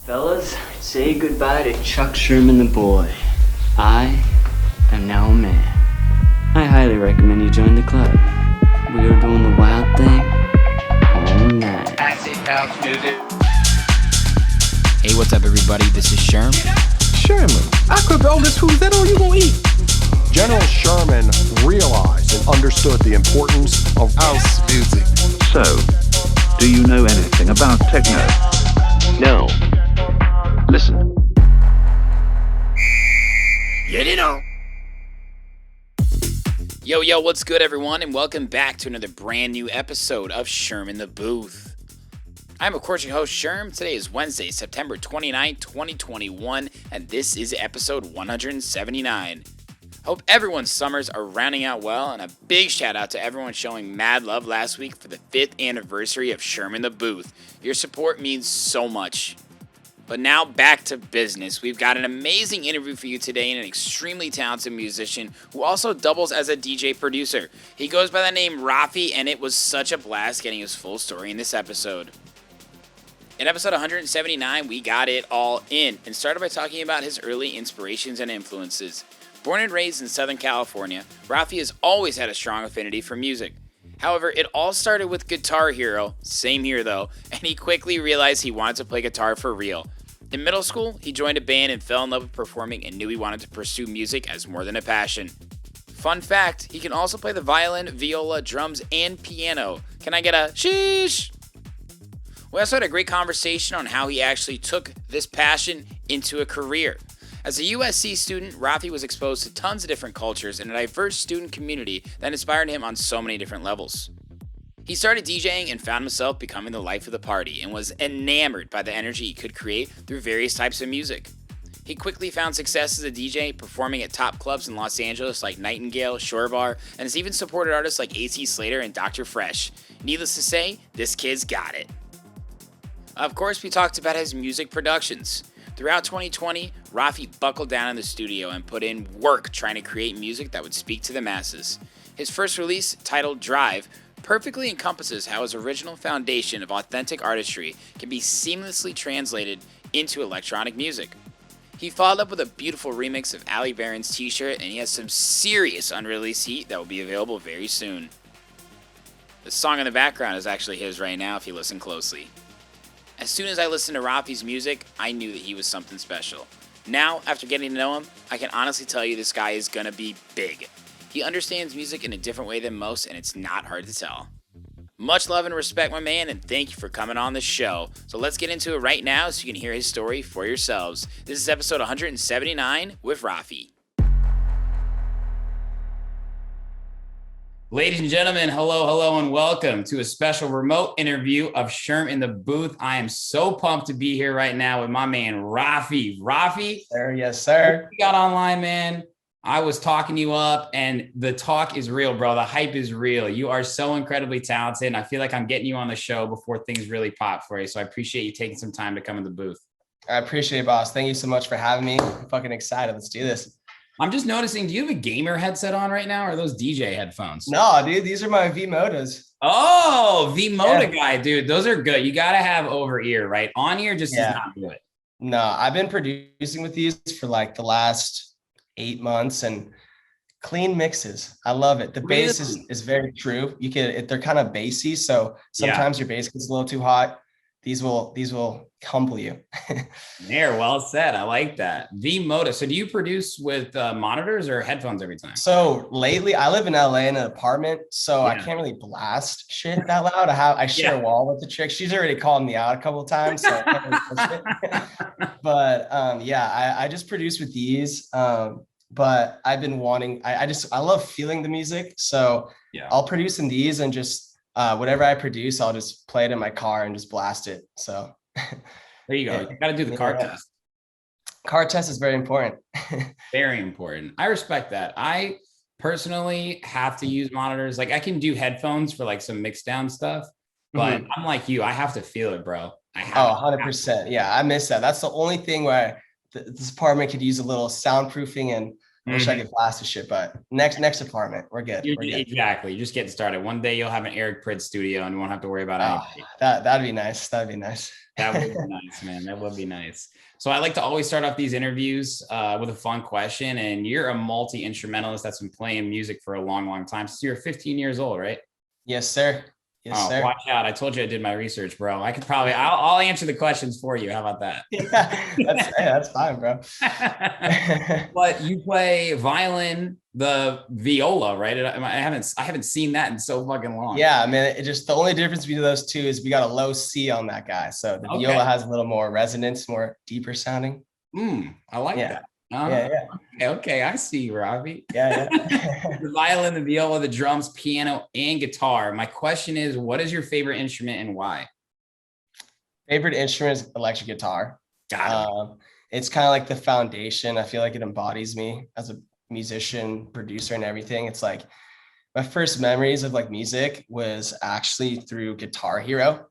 Fellas, say goodbye to Chuck Sherman the boy. I am now a man. I highly recommend you join the club. We are doing the wild thing all night. Acid house music. Hey, what's up, everybody? This is Sherm. Sherman, I cook all this food. Is that all you gonna eat? General Sherman realized and understood the importance of house music. So, do you know anything about techno? No. Listen. Yo, what's good, everyone? And welcome back to another brand new episode of Sherm in the Booth. I'm, of course, your host, Sherm. Today is Wednesday, September 29, 2021, and this is episode 179. Hope everyone's summers are rounding out well, and a big shout out to everyone showing mad love last week for the 5th anniversary of Sherm in the Booth. Your support means so much. But now back to business. We've got an amazing interview for you today and an extremely talented musician who also doubles as a DJ producer. He goes by the name Rafi, and it was such a blast getting his full story in this episode. In episode 179, we got it all in and started by talking about his early inspirations and influences. Born and raised in Southern California, Rafi has always had a strong affinity for music. However, it all started with Guitar Hero, same here though, and he quickly realized he wanted to play guitar for real. In middle school, he joined a band and fell in love with performing and knew he wanted to pursue music as more than a passion. Fun fact, he can also play the violin, viola, drums, and piano. Can I get a SHEESH? We also had a great conversation on how he actually took this passion into a career. As a USC student, Rafi was exposed to tons of different cultures and a diverse student community that inspired him on so many different levels. He started DJing and found himself becoming the life of the party and was enamored by the energy he could create through various types of music. He quickly found success as a DJ, performing at top clubs in Los Angeles like Nightingale, Shorebar, and has even supported artists like Slater and Fresch. Needless to say, this kid's got it. Of course, we talked about his music productions. Throughout 2020, Rafi buckled down in the studio and put in work trying to create music that would speak to the masses. His first release, titled Drive, perfectly encompasses how his original foundation of authentic artistry can be seamlessly translated into electronic music. He followed up with a beautiful remix of Ali Barron's T-shirt, and he has some serious unreleased heat that will be available very soon. The song in the background is actually his right now if you listen closely. As soon as I listened to Rafi's music, I knew that he was something special. Now, after getting to know him, I can honestly tell you this guy is gonna be big. He understands music in a different way than most, and it's not hard to tell. Much love and respect, my man, and thank you for coming on the show. So let's get into it right now so you can hear his story for yourselves. This is episode 179 with Rafi. Ladies and gentlemen, hello, and welcome to a special remote interview of Sherm in the Booth. I am so pumped to be here right now with my man, Rafi. Rafi? Sir, yes, sir. You got online, man. I was talking you up, and the talk is real, bro. The hype is real. You are so incredibly talented, and I feel like I'm getting you on the show before things really pop for you. So I appreciate you taking some time to come in the booth. I appreciate it, boss. Thank you so much for having me. I'm fucking excited. Let's do this. I'm just noticing, do you have a gamer headset on right now, or are those DJ headphones? No, dude, these are my V-Modas. Oh, V-Moda guy, dude. Those are good. You got to have over ear, right? On ear just does not do it. No, I've been producing with these for like the last 8 months and clean mixes. I love it. The bass is very true. They're kind of bassy. So sometimes your bass gets a little too hot. These will humble you. There, well said. I like that. V-Moda. So do you produce with monitors or headphones every time? So lately, I live in LA in an apartment, so I can't really blast shit that loud. I share a wall with the chick. She's already called me out a couple of times, so I can't really push it. But I just produce with these. But I've been wanting. I love feeling the music, so I'll produce in these and just. Whatever I produce, I'll just play it in my car and just blast it. So there you go. You got to do the car test. Car test is very important. Very important. I respect that. I personally have to use monitors. Like I can do headphones for like some mixed down stuff, but I'm like you. I have to feel it, bro. 100%. Yeah, I miss that. That's the only thing where this apartment could use a little soundproofing and I wish I could blast the shit, but next apartment, we're good. We're good. Exactly. You're just getting started. One day you'll have an Eric Prydz studio and you won't have to worry about anything. That'd be nice. That'd be nice. That would be nice, man. That would be nice. So I like to always start off these interviews with a fun question. And you're a multi-instrumentalist that's been playing music for a long, long time. Since you're 15 years old, right? Yes, sir. Yes, sir. Watch out. I told you I did my research, bro. I'll answer the questions for you. How about that? Yeah, that's fine, bro. But you play violin, the viola, right? I haven't seen that in so fucking long. Yeah, I mean, the only difference between those two is we got a low C on that guy. So the viola has a little more resonance, more deeper sounding. I like that. Okay, I see, Rafi. Yeah. The violin, the viola, the drums, piano, and guitar. My question is, what is your favorite instrument and why? Favorite instrument is electric guitar. It's kind of like the foundation. I feel like it embodies me as a musician, producer, and everything. It's like my first memories of like music was actually through Guitar Hero.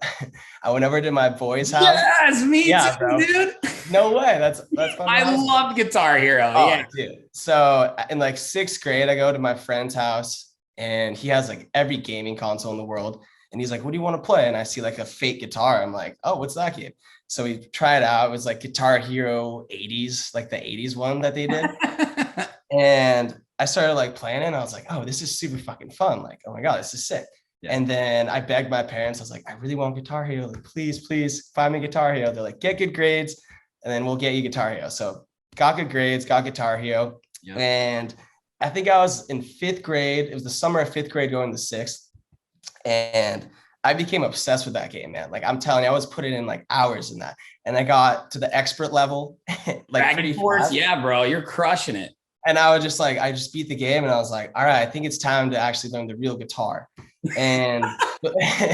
I went over to my boy's house. Yes, me too, bro. dude. No way. That's fun. I love Guitar Hero. Dude. So in like 6th grade, I go to my friend's house and he has like every gaming console in the world. And he's like, what do you want to play? And I see like a fake guitar. I'm like, oh, what's that game? So we tried it out. It was like Guitar Hero 80s, like the 80s one that they did. And I started like playing it and I was like, oh, this is super fucking fun. Like, oh my God, this is sick. Yeah. And then I begged my parents. I was like, I really want Guitar Hero. Like, please find me Guitar Hero. They're like, get good grades and then we'll get you Guitar Hero. So got good grades, got Guitar Hero. Yep. And I think I was in 5th grade. It was the summer of 5th grade going to 6th. And I became obsessed with that game, man. Like I'm telling you, I was putting in like hours in that. And I got to the expert level. Like pretty fast. Yeah, bro, you're crushing it. And I was just like, I just beat the game and I was like, all right, I think it's time to actually learn the real guitar. And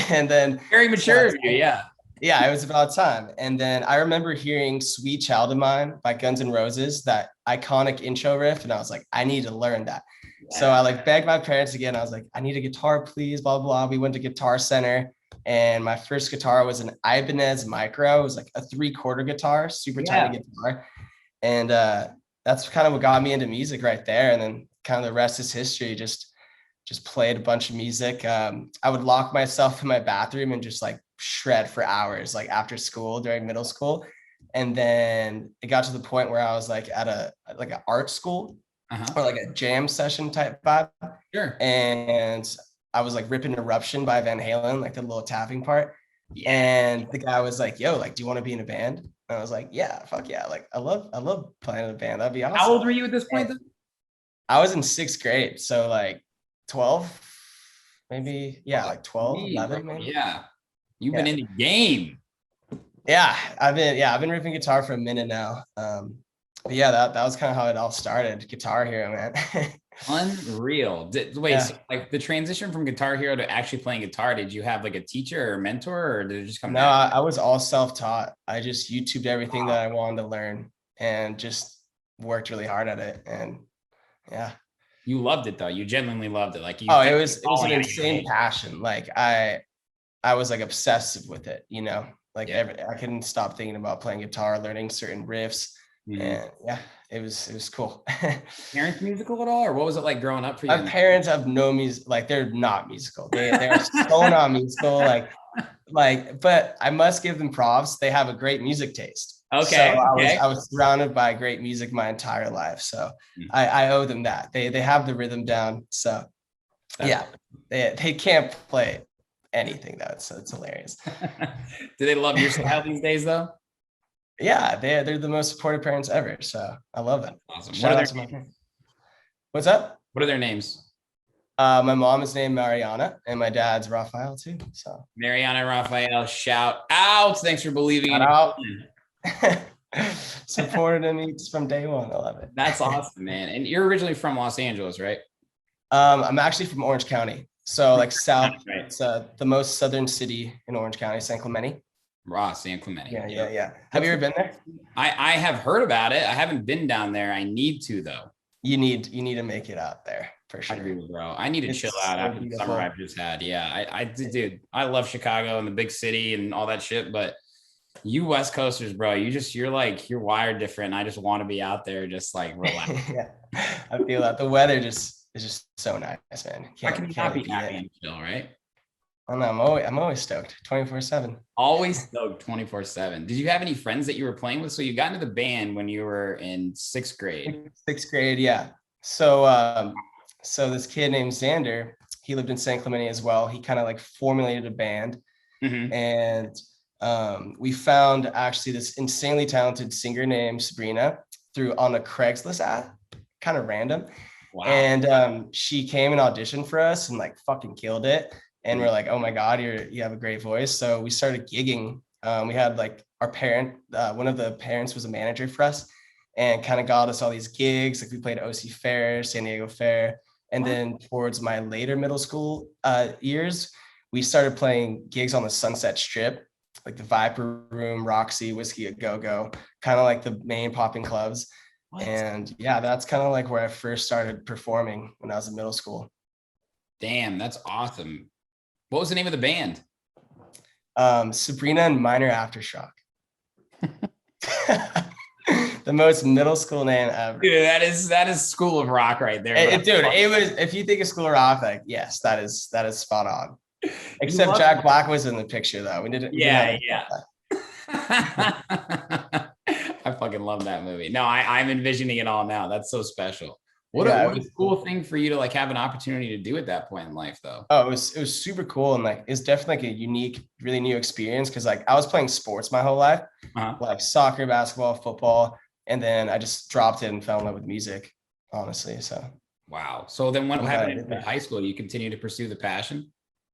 and then very mature of you, yeah. Yeah, it was about time. And then I remember hearing Sweet Child of Mine by Guns N' Roses, that iconic intro riff. And I was like, I need to learn that. Yeah. So I like begged my parents again. I was like, I need a guitar, please, blah, blah, blah. We went to Guitar Center and my first guitar was an Ibanez Micro. It was like a 3/4 guitar, super tiny guitar. And that's kind of what got me into music right there. And then kind of the rest is history. Just played a bunch of music. I would lock myself in my bathroom and just like shred for hours, like after school during middle school. And then it got to the point where I was like at an art school or like a jam session type vibe. Sure. And I was like ripping Eruption by Van Halen, like the little tapping part. Yeah. And the guy was like, yo, like, do you want to be in a band? And I was like, yeah, fuck yeah. Like I love playing in a band. That'd be awesome. How old were you at this point then? I was in 6th grade. So like 12, maybe. Yeah. Like 12, 11 maybe. Yeah. You've been in the game. Yeah. I've been ripping guitar for a minute now. But yeah, that was kind of how it all started. Guitar Hero, man. Unreal. So like the transition from Guitar Hero to actually playing guitar, did you have like a teacher or a mentor, or did it just come? No, I was all self-taught. I just YouTubed everything that I wanted to learn and just worked really hard at it. And yeah. You loved it though. You genuinely loved it. Like it was an insane passion. Like I was like obsessive with it, you know, like I couldn't stop thinking about playing guitar, learning certain riffs. And yeah, it was cool. Parents musical at all, or what was it like growing up for you? My parents have no music, like they're not musical. They're so not musical, like, but I must give them props. They have a great music taste. Okay. So I was surrounded by great music my entire life. So I owe them that. They have the rhythm down. So yeah, they can't play anything though. It's hilarious. Do they love your style these days though? Yeah, they're the most supportive parents ever. So I love it. Awesome. Shout out to my parents. What's up? What are their names? My mom is named Mariana and my dad's Raphael too. So Mariana, Raphael, shout out. Thanks for believing in out. Supported me from day one. I love it. That's awesome, man. And you're originally from Los Angeles, right? I'm actually from Orange County. So like south, right. It's the most southern city in Orange County, San Clemente. San Clemente. Yeah. Have you ever been there? I have heard about it. I haven't been down there. I need to though. You need to make it out there for sure. I do, bro. I need to chill out after the summer I've just had. Yeah, I dude, I love Chicago and the big city and all that shit, but You West Coasters, bro, you're wired different. I just want to be out there, just like relax. Yeah, I feel that the weather is just so nice, man. Why can you not be beat happy it. and chill, right? I don't know, I'm always stoked 24/7. Always stoked 24/7. Did you have any friends that you were playing with? So you got into the band when you were in sixth grade. Sixth grade, yeah. So so this kid named Xander, he lived in San Clemente as well. He kind of like formulated a band, and we found actually this insanely talented singer named Sabrina on a Craigslist ad, kind of random. Wow. And she came and auditioned for us and like fucking killed it. And we're like, oh my God, you have a great voice. So we started gigging. We had like our parent, one of the parents was a manager for us and kind of got us all these gigs. Like we played OC Fair, San Diego Fair. And then towards my later middle school years, we started playing gigs on the Sunset Strip, like the Viper Room, Roxy, Whiskey a Go-Go, kind of like the main popping clubs. What? And yeah, that's kind of like where I first started performing when I was in middle school. Damn, that's awesome. What was the name of the band? Sabrina and Minor Aftershock. The most middle school name ever. Dude, that is School of Rock right there. It was, if you think of School of Rock, like, yes, that is spot on. Except Jack Black was in the picture though. We didn't. Yeah. I fucking love that movie. No, I'm envisioning it all now. That's so special. What a cool thing for you to like have an opportunity to do at that point in life though. Oh, it was super cool. And like, it's definitely like a unique, really new experience. Cause like I was playing sports my whole life, like soccer, basketball, football. And then I just dropped it and fell in love with music, honestly. So. Wow. So then what happened in high school? You continue to pursue the passion?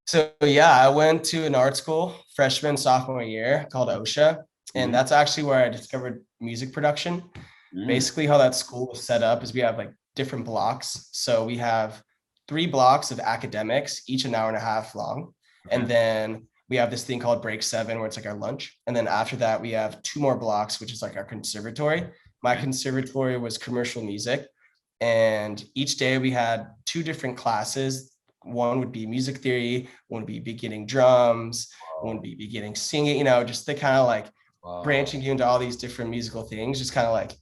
So yeah, I went to an art school freshman, sophomore year called OSHA. And that's actually where I discovered music production. Basically how that school was set up is we have like different blocks. So we have 3 blocks of academics, each an hour and a half long. And then we have this thing called break 7 where it's like our lunch. And then after that, we have 2 more blocks, which is like our conservatory. My conservatory was commercial music. And each day we had 2 different classes. One would be music theory, one would be beginning drums, one would be beginning singing, just the kind of like branching you into all these different musical things, just kind of like,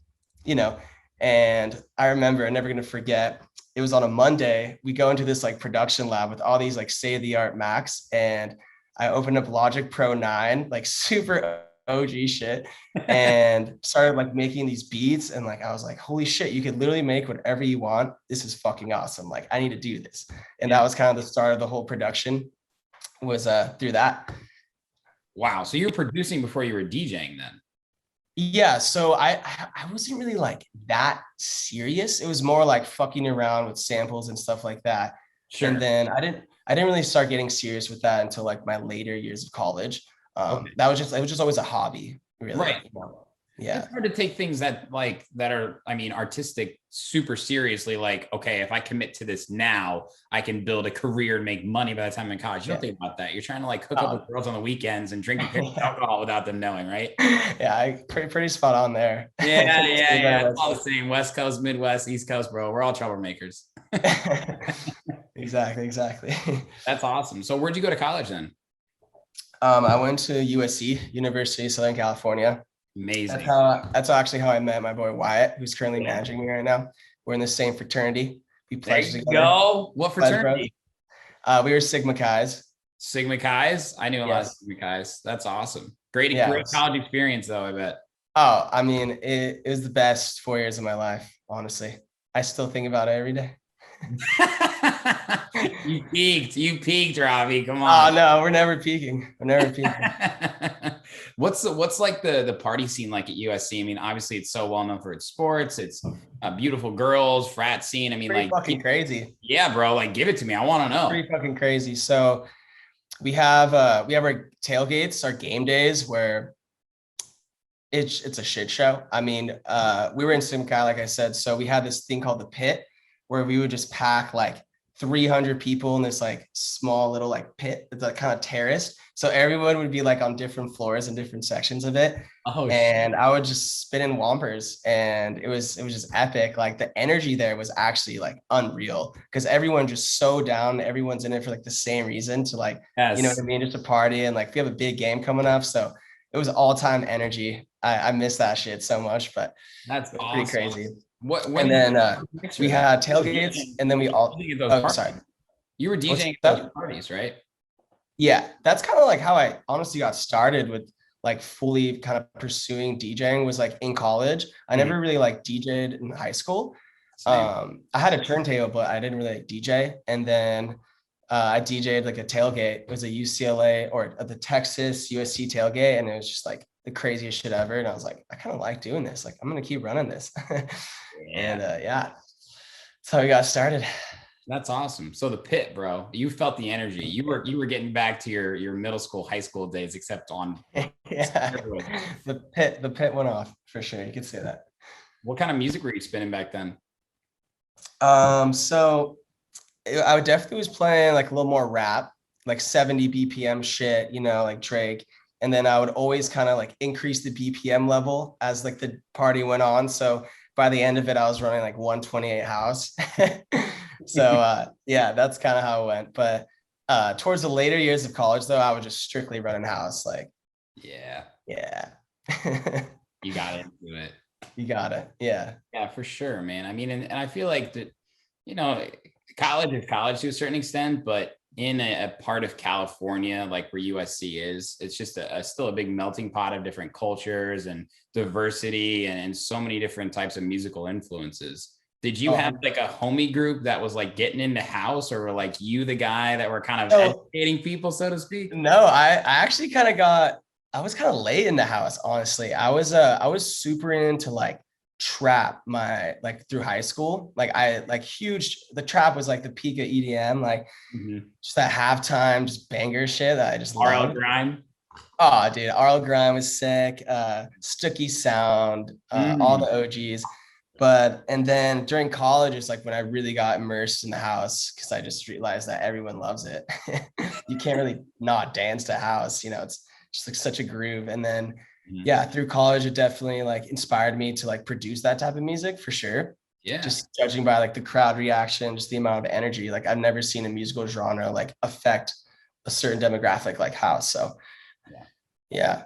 and I remember, I'm never going to forget, it was on a Monday, we go into this like production lab with all these like state-of-the-art Macs, and I opened up Logic Pro 9, like super OG shit, and started like making these beats. And like, I was like, holy shit, you could literally make whatever you want. This is fucking awesome. Like, I need to do this. And that was kind of the start of the whole production, was through that. Wow. So you were producing before you were DJing then? Yeah. So I wasn't really like that serious. It was more like fucking around with samples and stuff like that. Sure. And then I didn't really start getting serious with that until like my later years of college. It was just always a hobby, really. Right. Yeah. It's hard to take things that are, I mean, artistic super seriously. Like, okay, if I commit to this now, I can build a career and make money by the time I'm in college. You don't think about that. You're trying to like hook up with girls on the weekends and drink alcohol without them knowing, right? Yeah, pretty spot on there. Yeah. It's all the same. West Coast, Midwest, East Coast, bro. We're all troublemakers. Exactly. That's awesome. So where'd you go to college then? I went to USC, University of Southern California. Amazing. That's actually how I met my boy Wyatt, who's currently managing me right now. We're in the same fraternity. We pledged together. Go. What fraternity? We were Sigma Chi's. Sigma Chi's? I knew a lot of Sigma Chi's. That's awesome. Great college experience though, I bet. Oh, I mean, it was the best 4 years of my life, honestly. I still think about it every day. You peaked, Rafi. Come on. Oh no, we're never peaking. What's like the party scene like at USC? I mean, obviously it's so well known for its sports. It's beautiful girls, frat scene. I mean, pretty fucking crazy. Yeah, bro. Like, give it to me. I want to know. Pretty fucking crazy. So we have our tailgates, our game days, where it's a shit show. I mean, we were in Sigma Chi, like I said. So we had this thing called the Pit, where we would just pack like 300 people in this like small little like pit. It's like kind of terraced. So everyone would be like on different floors and different sections of it. And I would just spin in Whompers, and it was just epic. Like the energy there was actually like unreal, because everyone just so down. Everyone's in it for like the same reason, to like, you know what I mean? Just a party, and like we have a big game coming up. So it was all-time energy. I miss that shit so much, but That's it was awesome. pretty crazy. When And then we had tailgates, and then we all. Oh, sorry. You were What's DJing at that? those parties, right? Yeah, that's kind of like how I honestly got started with like fully kind of pursuing DJing was like in college. I never really like DJed in high school. Same. I had a turntable, but I didn't really like DJ. And then I DJed like a tailgate. It was a UCLA or the Texas USC tailgate, and it was just like the craziest shit ever. And I was like, I kind of like doing this. Like, I'm gonna keep running this. And yeah, that's how we got started. That's awesome. So the pit, bro, you felt the energy. You were getting back to your middle school, high school days, except on Yeah, the pit went off for sure. You could say that. What kind of music were you spinning back then? So I would definitely was playing like a little more rap, like 70 BPM shit, you know, like Drake. And then I would always kind of like increase the BPM level as like the party went on. So by the end of it, I was running like 128 house. So yeah, that's kind of how it went. But towards the later years of college, though, I was just strictly running house. Like, yeah, you got into it. You got it. Yeah, for sure, man. I mean, and I feel like that, you know, college is college to a certain extent, but in a part of California, like where USC is, it's just still a big melting pot of different cultures and diversity and so many different types of musical influences. Did you have like a homie group that was like getting into house, or were like you the guy that were kind of educating people, so to speak? No, I actually kind of I was kind of late in the house, honestly. I was super into like trap like through high school. Like the trap was like the peak of EDM, like just that halftime, just banger shit that I just RL loved. Grime. Oh, dude, RL Grime was sick. Stooky Sound, all the OGs. And then during college, it's like when I really got immersed in the house, because I just realized that everyone loves it. You can't really not dance to house, you know, it's just like such a groove. And then yeah, through college, it definitely like inspired me to like produce that type of music for sure. Yeah. Just judging by like the crowd reaction, just the amount of energy. Like I've never seen a musical genre like affect a certain demographic like house. So yeah.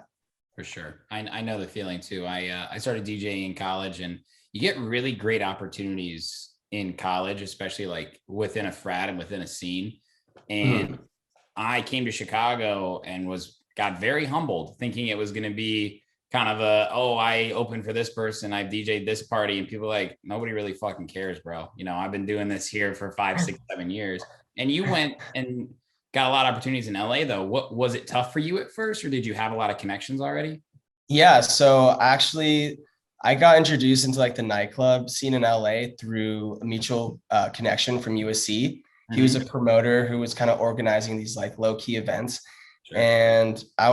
For sure. I know the feeling too. I started DJing in college, and you get really great opportunities in college, especially like within a frat and within a scene. And I came to Chicago and got very humbled, thinking it was going to be kind of I opened for this person, I've DJ'd this party, and people like, nobody really fucking cares, bro. You know, I've been doing this here for 5, 6, 7 years. And you went and got a lot of opportunities in LA though. What was it tough for you at first, or did you have a lot of connections already? Yeah. So actually I got introduced into like the nightclub scene in LA through a mutual connection from USC. He was a promoter who was kind of organizing these like low key events. Sure. And I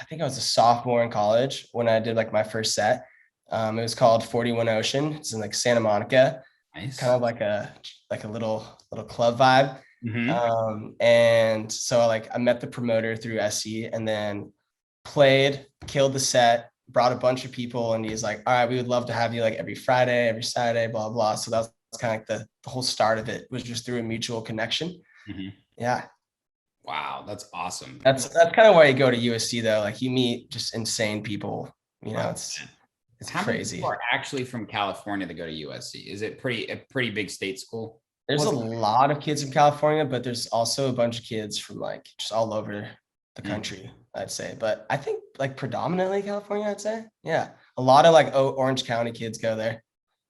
think I was a sophomore in college when I did like my first set. It was called 41 Ocean. It's in like Santa Monica. Nice. Kind of like a little club vibe. And so like I met the promoter through SC, and then played, killed the set, brought a bunch of people, and he's like, all right, we would love to have you like every Friday, every Saturday, blah, blah. So that's kind of like the whole start of it, was just through a mutual connection. Yeah. Wow, that's awesome. That's kind of why you go to USC though. Like you meet just insane people, you know, it's How crazy. Many people are actually from California that go to USC? Is it a pretty big state school? There's a lot of kids from California, but there's also a bunch of kids from like just all over the country, I'd say. But I think like predominantly California, I'd say. Yeah. A lot of like Orange County kids go there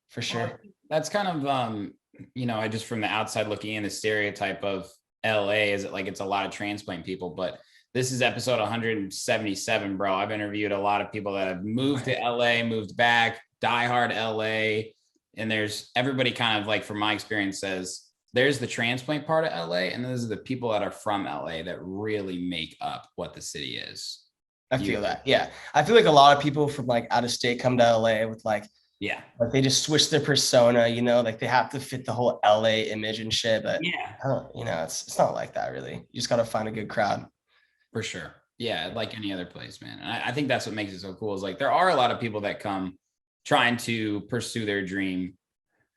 for sure. That's kind of, you know, I just from the outside looking in, the stereotype of LA is like it's a lot of transplant people, but this is episode 177, bro. I've interviewed a lot of people that have moved to LA, moved back, diehard LA. And there's everybody kind of like, from my experience, says there's the transplant part of LA, and those are the people that are from LA that really make up what the city is. I feel that. Yeah. I feel like a lot of people from like out of state come to LA with like they just switch their persona, you know, like they have to fit the whole LA image and shit. But you know, it's not like that really. You just got to find a good crowd. For sure. Yeah. Like any other place, man. And I think that's what makes it so cool, is like there are a lot of people that come trying to pursue their dream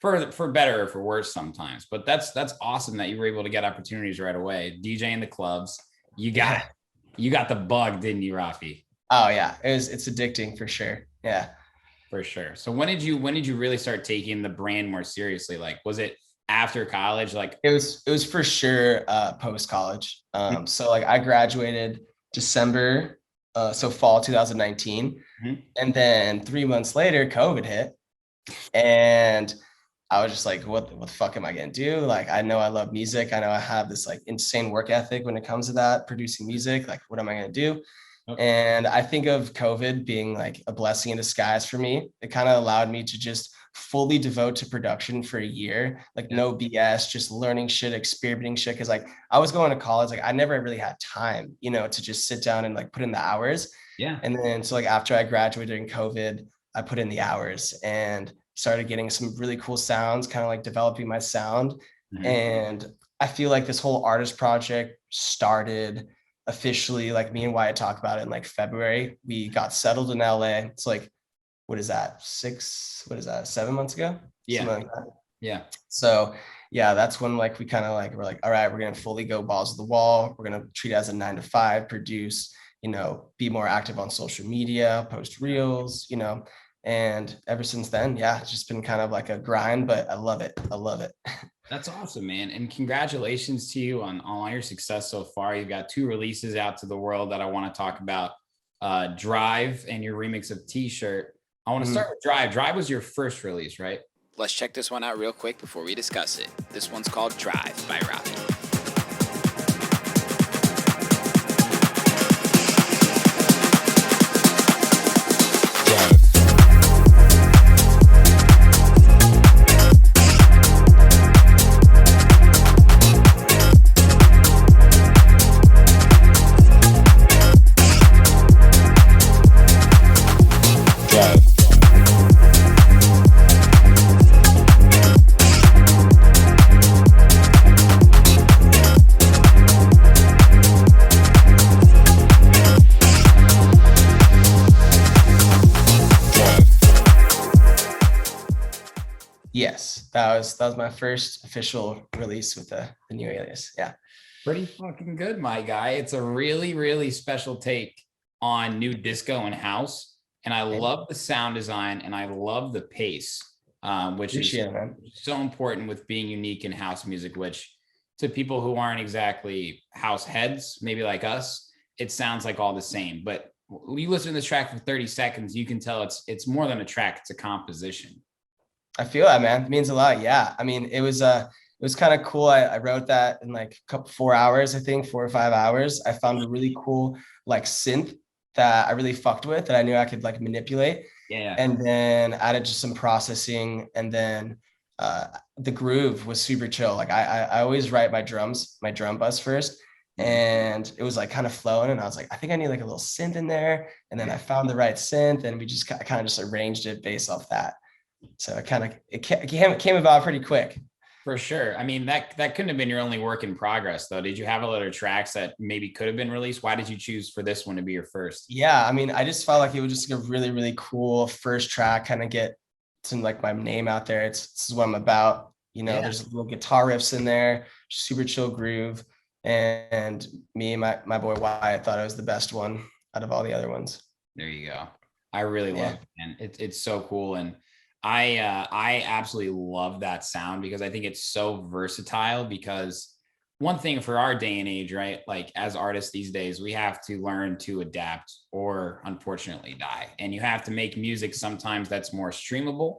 for better or for worse sometimes. But that's awesome that you were able to get opportunities right away. DJ in the clubs. You got the bug, didn't you, Rafi? Oh yeah, it's addicting for sure. Yeah. For sure. So when did you really start taking the brand more seriously? Like, was it after college? Like, It was for sure post college. So like I graduated December, so fall 2019, and then 3 months later, COVID hit, and I was just like, what the fuck am I gonna do? Like, I know I love music. I know I have this like insane work ethic when it comes to that, producing music. Like, what am I gonna do? And I think of COVID being like a blessing in disguise for me. It kind of allowed me to just fully devote to production for a year, like no BS, just learning shit, experimenting shit. Cause like I was going to college, like I never really had time, to just sit down and like put in the hours. Yeah. And then so like after I graduated during COVID, I put in the hours and started getting some really cool sounds, kind of like developing my sound. And I feel like this whole artist project started officially, like me and Wyatt talked about it in like February. We got settled in LA. It's like, what is that? 7 months ago? Yeah. Like yeah. So yeah, that's when like we kind of like, we're like, all right, we're going to fully go balls to the wall. We're going to treat it as a 9 to 5, produce, be more active on social media, post reels, and ever since then, yeah, it's just been kind of like a grind, but I love it. I love it. That's awesome, man. And congratulations to you on all your success so far. You've got 2 releases out to the world that I want to talk about, Drive and your remix of T-Shirt. I want to start with Drive. Drive was your first release, right? Let's check this one out real quick before we discuss it. This one's called Drive by Rafi. Yes, that was my first official release with the new alias. Yeah. Pretty fucking good, my guy. It's a really, really special take on new disco and house. And I love the sound design and I love the pace, which is so important with being unique in house music, which to people who aren't exactly house heads, maybe like us, it sounds like all the same. But when you listen to this track for 30 seconds, you can tell it's more than a track, it's a composition. I feel that, man. It means a lot. Yeah. I mean, it was kind of cool. I wrote that in like 4 hours, I think 4 or 5 hours. I found a really cool like synth that I really fucked with that I knew I could like manipulate. Yeah. And then added just some processing. And then the groove was super chill. Like I always write my drum bus first. And it was like kind of flowing. And I was like, I think I need like a little synth in there. And then I found the right synth and we just kind of just arranged it based off that. So it came about pretty quick. For sure. I mean, that couldn't have been your only work in progress, though. Did you have other tracks that maybe could have been released? Why did you choose for this one to be your first? Yeah, I mean, I just felt like it was just a really, really cool first track, kind of get some like my name out there. This is what I'm about. There's little guitar riffs in there, super chill groove. And me and my boy Wyatt thought it was the best one out of all the other ones. There you go. I really love it, man. It's so cool. And I absolutely love that sound because I think it's so versatile. Because one thing for our day and age, right? Like as artists these days, we have to learn to adapt or unfortunately die. And you have to make music sometimes that's more streamable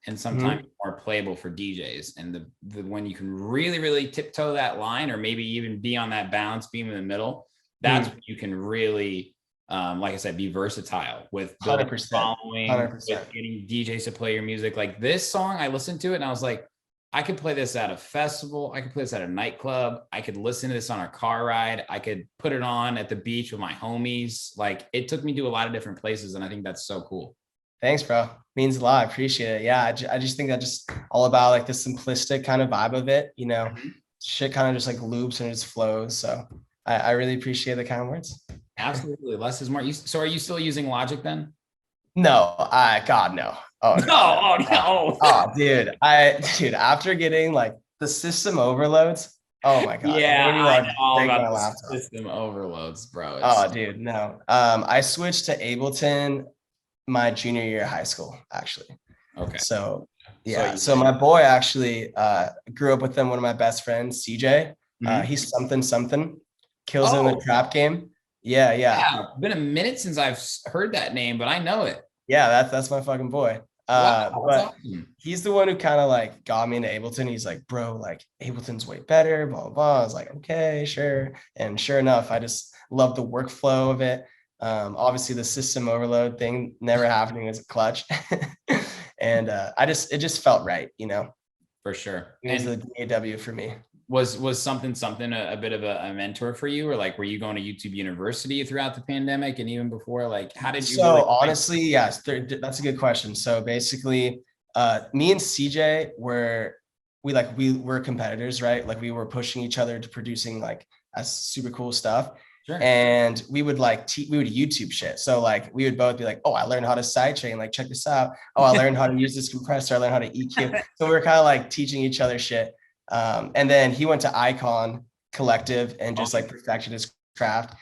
and sometimes more playable for DJs. And the when you can really, really tiptoe that line or maybe even be on that balance beam in the middle, that's when you can really like I said, be versatile with building 100%, following, 100%. with getting DJs to play your music. Like this song, I listened to it and I was like, I could play this at a festival. I could play this at a nightclub. I could listen to this on a car ride. I could put it on at the beach with my homies. Like it took me to a lot of different places. And I think that's so cool. Thanks, bro. Means a lot. I appreciate it. Yeah. I just think that just all about like the simplistic kind of vibe of it, shit kind of just like loops and just flows. So I really appreciate the kind words. Absolutely. Less is more. So are you still using Logic then? No, God, no. Oh, no. Oh, dude. After getting like the system overloads Oh my God. Yeah, Maybe I like know all break about my the laptop. system overloads, bro. Oh, dude, no. I switched to Ableton my junior year of high school, actually. Okay. So So yeah. So my boy actually grew up with them. One of my best friends, CJ. Mhm. He's something. Kills it in the Oh. trap game. Yeah. Yeah, been a minute since I've heard that name, but I know it. Yeah, that's my fucking boy. Wow, that's But awesome. he's the one who kind of like got me into Ableton. He's like, bro, like Ableton's way better, blah, blah, blah. I was like, okay, sure. And sure enough, I just love the workflow of it. Obviously the system overload thing never happening as a clutch. And it just felt right, you know. For sure. It was And the AW for me. was something a bit of a mentor for you, or like were you going to YouTube University throughout the pandemic and even before? Like, how did you? So honestly, yes, that's a good question. So basically, me and CJ we were competitors, right? Like we were pushing each other to producing like super cool stuff. Sure. And we would like we would YouTube shit. So like we would both be like, oh, I learned how to sidechain, like check this out. Oh, I learned how to use this compressor. I learned how to EQ. So we were kind of like teaching each other shit. And then he went to Icon Collective and just like perfected his craft.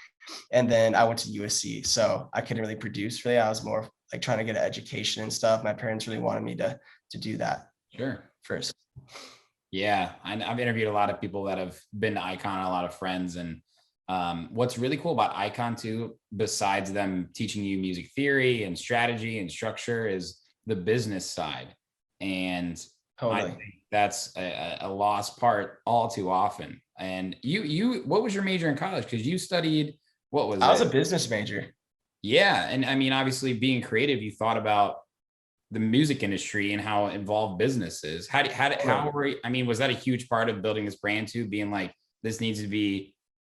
And then I went to USC. So I couldn't really produce really. I was more like trying to get an education and stuff. My parents really wanted me to do that. Sure. First. Yeah. I've interviewed a lot of people that have been to Icon, a lot of friends. And what's really cool about Icon too, besides them teaching you music theory and strategy and structure, is the business side. And totally. I think that's a lost part all too often. And what was your major in college? Because you studied, what was it? I was a business major. Yeah. And I mean, obviously being creative, you thought about the music industry and how involved business is. I mean, was that a huge part of building this brand too? Being like, this needs to be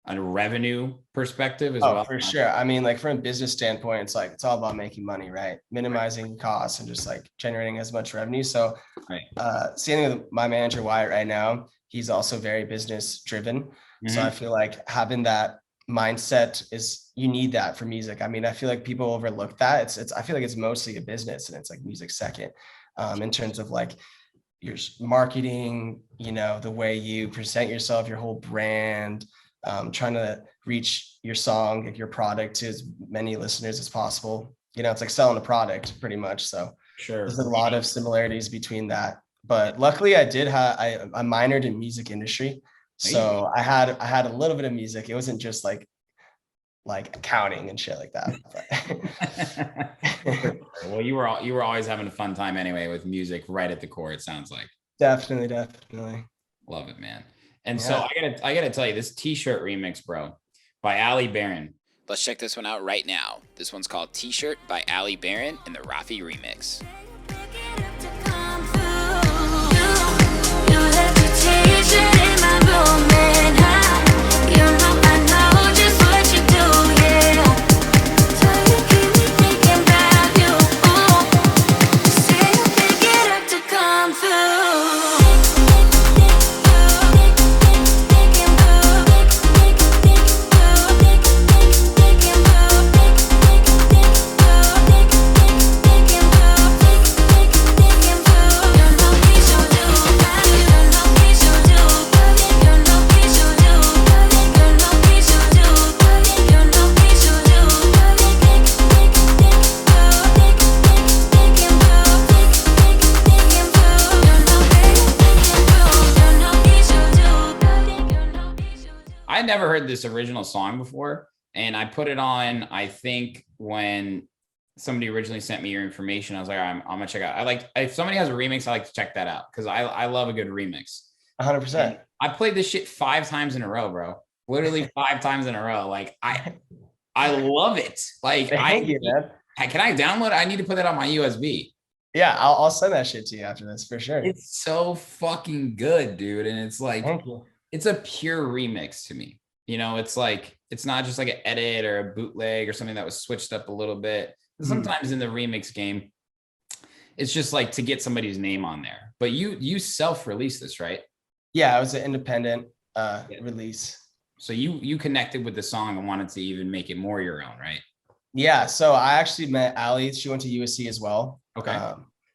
a revenue perspective as well? For sure. I mean, like from a business standpoint, it's like, it's all about making money, right? Minimizing costs and just like generating as much revenue. So standing with my manager, Wyatt, right now, he's also very business driven. Mm-hmm. So I feel like having that mindset you need that for music. I mean, I feel like people overlook that. I feel like it's mostly a business and it's like music second, in terms of like your marketing, you know, the way you present yourself, your whole brand, trying to reach your song, like your product to as many listeners as possible. You know, it's like selling a product pretty much. So sure, there's a lot of similarities between that. But luckily I minored in music industry. So I had a little bit of music. It wasn't just like accounting and shit like that. Well, you were always having a fun time anyway with music right at the core, it sounds like. Definitely. Love it, man. And so I gotta tell you, this t-shirt remix, bro, by Ali Barron. Let's check this one out right now. This one's called T-Shirt by Ali Barron in the Rafi remix. Never heard this original song before, and I put it on, I think when somebody originally sent me your information, I was like, I'm gonna check out. If somebody has a remix, I like to check that out because I love a good remix. 100%. I played this shit 5 times in a row, bro. Literally 5 times in a row. Like I love it. Like can I download it? I need to put that on my USB. Yeah, I'll send that shit to you after this for sure. It's so fucking good, dude. And it's like, it's a pure remix to me. You know, it's like, it's not just like an edit or a bootleg or something that was switched up a little bit. Sometimes in the remix game, it's just like to get somebody's name on there. But you self-released this, right? Yeah, it was an independent release. So you connected with the song and wanted to even make it more your own, right? Yeah. So I actually met Ali. She went to USC as well. Okay.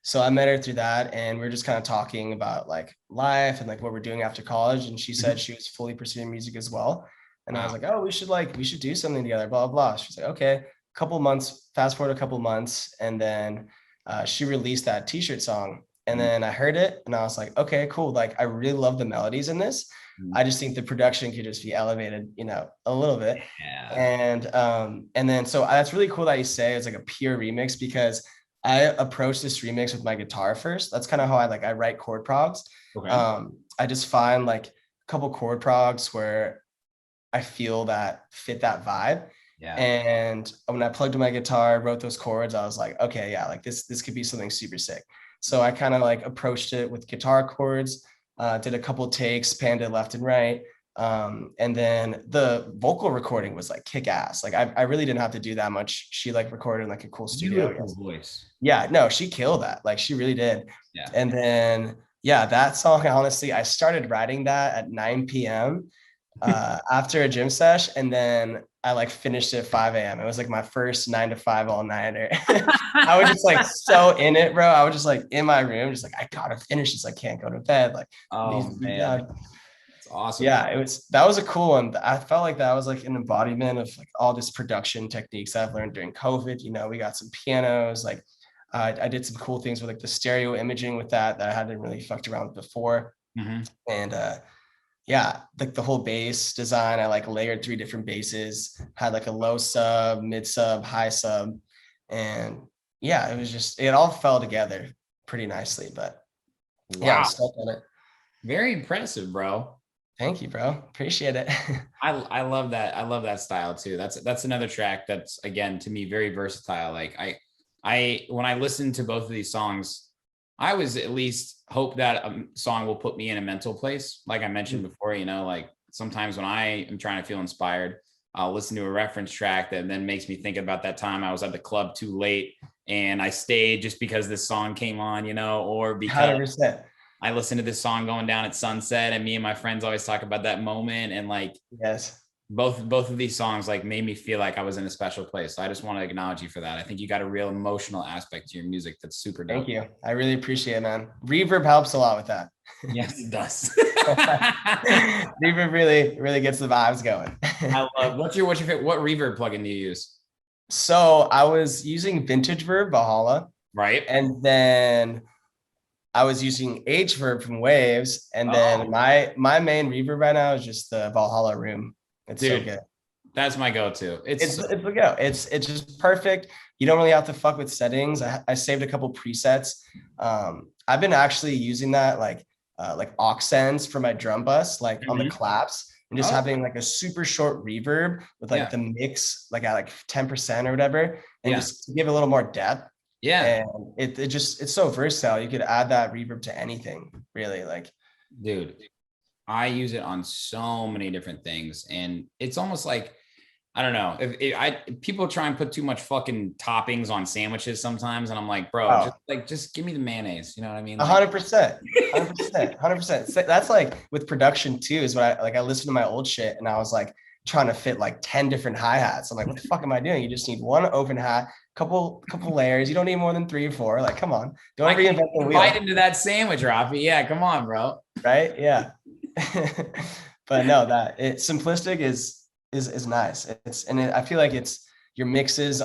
So I met her through that, and we were just kind of talking about like life and like what we're doing after college. And she said she was fully pursuing music as well. And I was like, oh, we should do something together, blah, blah, blah. She's like, okay. Fast forward a couple months, and then she released that t-shirt song. And then I heard it and I was like, okay, cool. Like, I really love the melodies in this. I just think the production could just be elevated, you know, a little bit. And then, so that's really cool that you say it's like a pure remix, because I approached this remix with my guitar first. That's kind of how I write chord progs. Okay. I just find like a couple chord progs where I feel that fit that vibe. Yeah. And when I plugged in my guitar, wrote those chords, I was like, okay, yeah, like this could be something super sick. So I kind of like approached it with guitar chords, did a couple takes, panned it left and right. And then the vocal recording was like kick ass. Like I really didn't have to do that much. She like recorded in like a cool studio. Beautiful voice. Yeah, no, she killed that. Like she really did. Yeah. And then, yeah, that song, honestly, I started writing that at 9 p.m. After a gym sesh. And then I like finished it at 5 a.m. It was like my first 9 to 5 all-nighter. I was just like so in it, bro. I was just like in my room, just like, I gotta finish this. I can't go to bed. Like, oh man, that's awesome. Yeah, that was a cool one. I felt like that was like an embodiment of like all this production techniques I've learned during COVID. You know, we got some pianos, like I did some cool things with like the stereo imaging with that I hadn't really fucked around with before. And yeah, like the whole bass design, I like layered 3 different basses, had like a low sub, mid sub, high sub. And yeah, it all fell together pretty nicely, but yeah, I'm stuck on it. Very impressive, bro. Thank you, bro. Appreciate it. I love that. I love that style too. That's another track that's, again, to me, very versatile. Like when I listen to both of these songs, I always at least hope that a song will put me in a mental place. Like I mentioned before, you know, like sometimes when I am trying to feel inspired, I'll listen to a reference track that then makes me think about that time I was at the club too late and I stayed just because this song came on, you know, or because 100%. I listened to this song going down at sunset, and me and my friends always talk about that moment. And like, yes, both of these songs like made me feel like I was in a special place. So I just want to acknowledge you for that. I think you got a real emotional aspect to your music that's super dope. Thank you. I really appreciate it, man. Reverb helps a lot with that. Yes, it does. Reverb really gets the vibes going. I love. What's your favorite? What reverb plugin do you use? So I was using Vintage Verb Valhalla, right? And then I was using H Verb from Waves, and then my main reverb right now is just the Valhalla Room. It's so good. That's my go-to. It's the go. It's just perfect. You don't really have to fuck with settings. I saved a couple presets. I've been actually using that like aux sends for my drum bus, like on the claps, and just having like a super short reverb with like the mix like at like 10% or whatever, and just to give it a little more depth. Yeah. And it's so versatile. You could add that reverb to anything, really. Like, dude, I use it on so many different things, and it's almost like, I don't know, if people try and put too much fucking toppings on sandwiches sometimes, and I'm like, bro, just give me the mayonnaise. You know what I mean? 100%, 100%. That's like with production too, is what I listened to my old shit and I was like trying to fit like 10 different hi-hats. I'm like, what the fuck am I doing? You just need one open hat, couple layers. You don't need more than 3 or 4. Like, come on, don't reinvent the wheel. Bite into that sandwich, Rafi. Yeah, come on, bro. Right? Yeah. But no, simplistic is nice. I feel like your mixes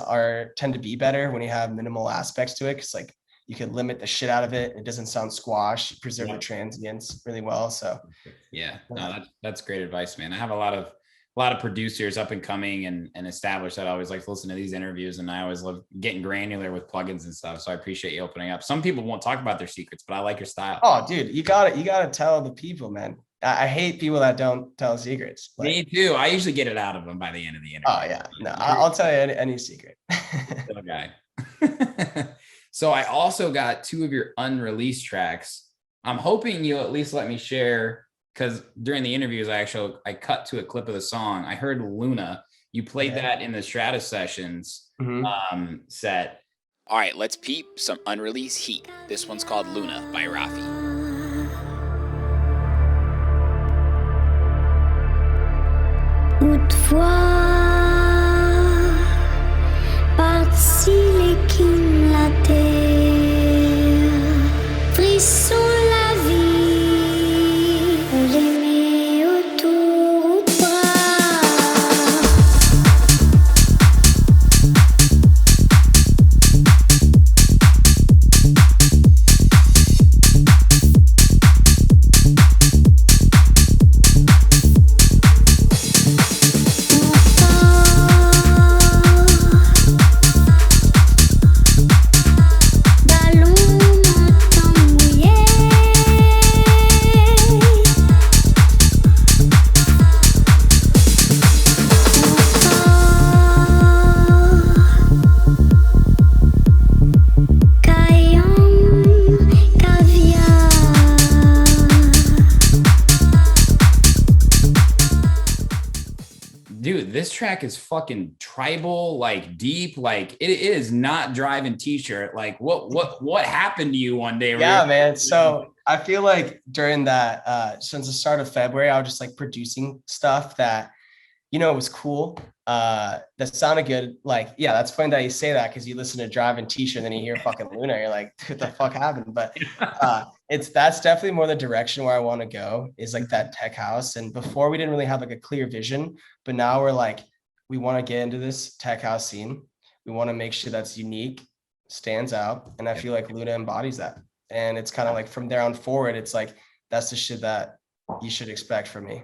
tend to be better when you have minimal aspects to it. Cause like you can limit the shit out of it. It doesn't sound squash, preserve the transients really well. So yeah, no, that's great advice, man. I have a lot of producers up and coming and established that I always like to listen to these interviews, and I always love getting granular with plugins and stuff. So I appreciate you opening up. Some people won't talk about their secrets, but I like your style. Oh, dude, you gotta tell the people, man. I hate people that don't tell secrets. Like, me too. I usually get it out of them by the end of the interview. Oh yeah, no, I'll tell you any secret. Okay. So I also got 2 of your unreleased tracks. I'm hoping you'll at least let me share, because during the interviews, I cut to a clip of the song. I heard Luna. You played that in the Stratus Sessions set. All right, let's peep some unreleased heat. This one's called Luna by Rafi. Autrefois, par-ci les kings la terre, sont la vie, l'aimer autour de toi. Dude, this track is fucking tribal, like deep, like it is not driving t-shirt. Like what happened to you one day? Yeah, man. So I feel like during that, since the start of February, I was just like producing stuff that, you know, was cool. That sounded good. Like, yeah, that's funny that you say that because you listen to Drive and T-shirt, and then you hear fucking Luna, you're like, what the fuck happened? But that's definitely more the direction where I want to go, is like that tech house. And before we didn't really have like a clear vision, but now we're like, we want to get into this tech house scene. We want to make sure that's unique, stands out, and I feel like Luna embodies that. And it's kind of like from there on forward, it's like that's the shit that you should expect from me.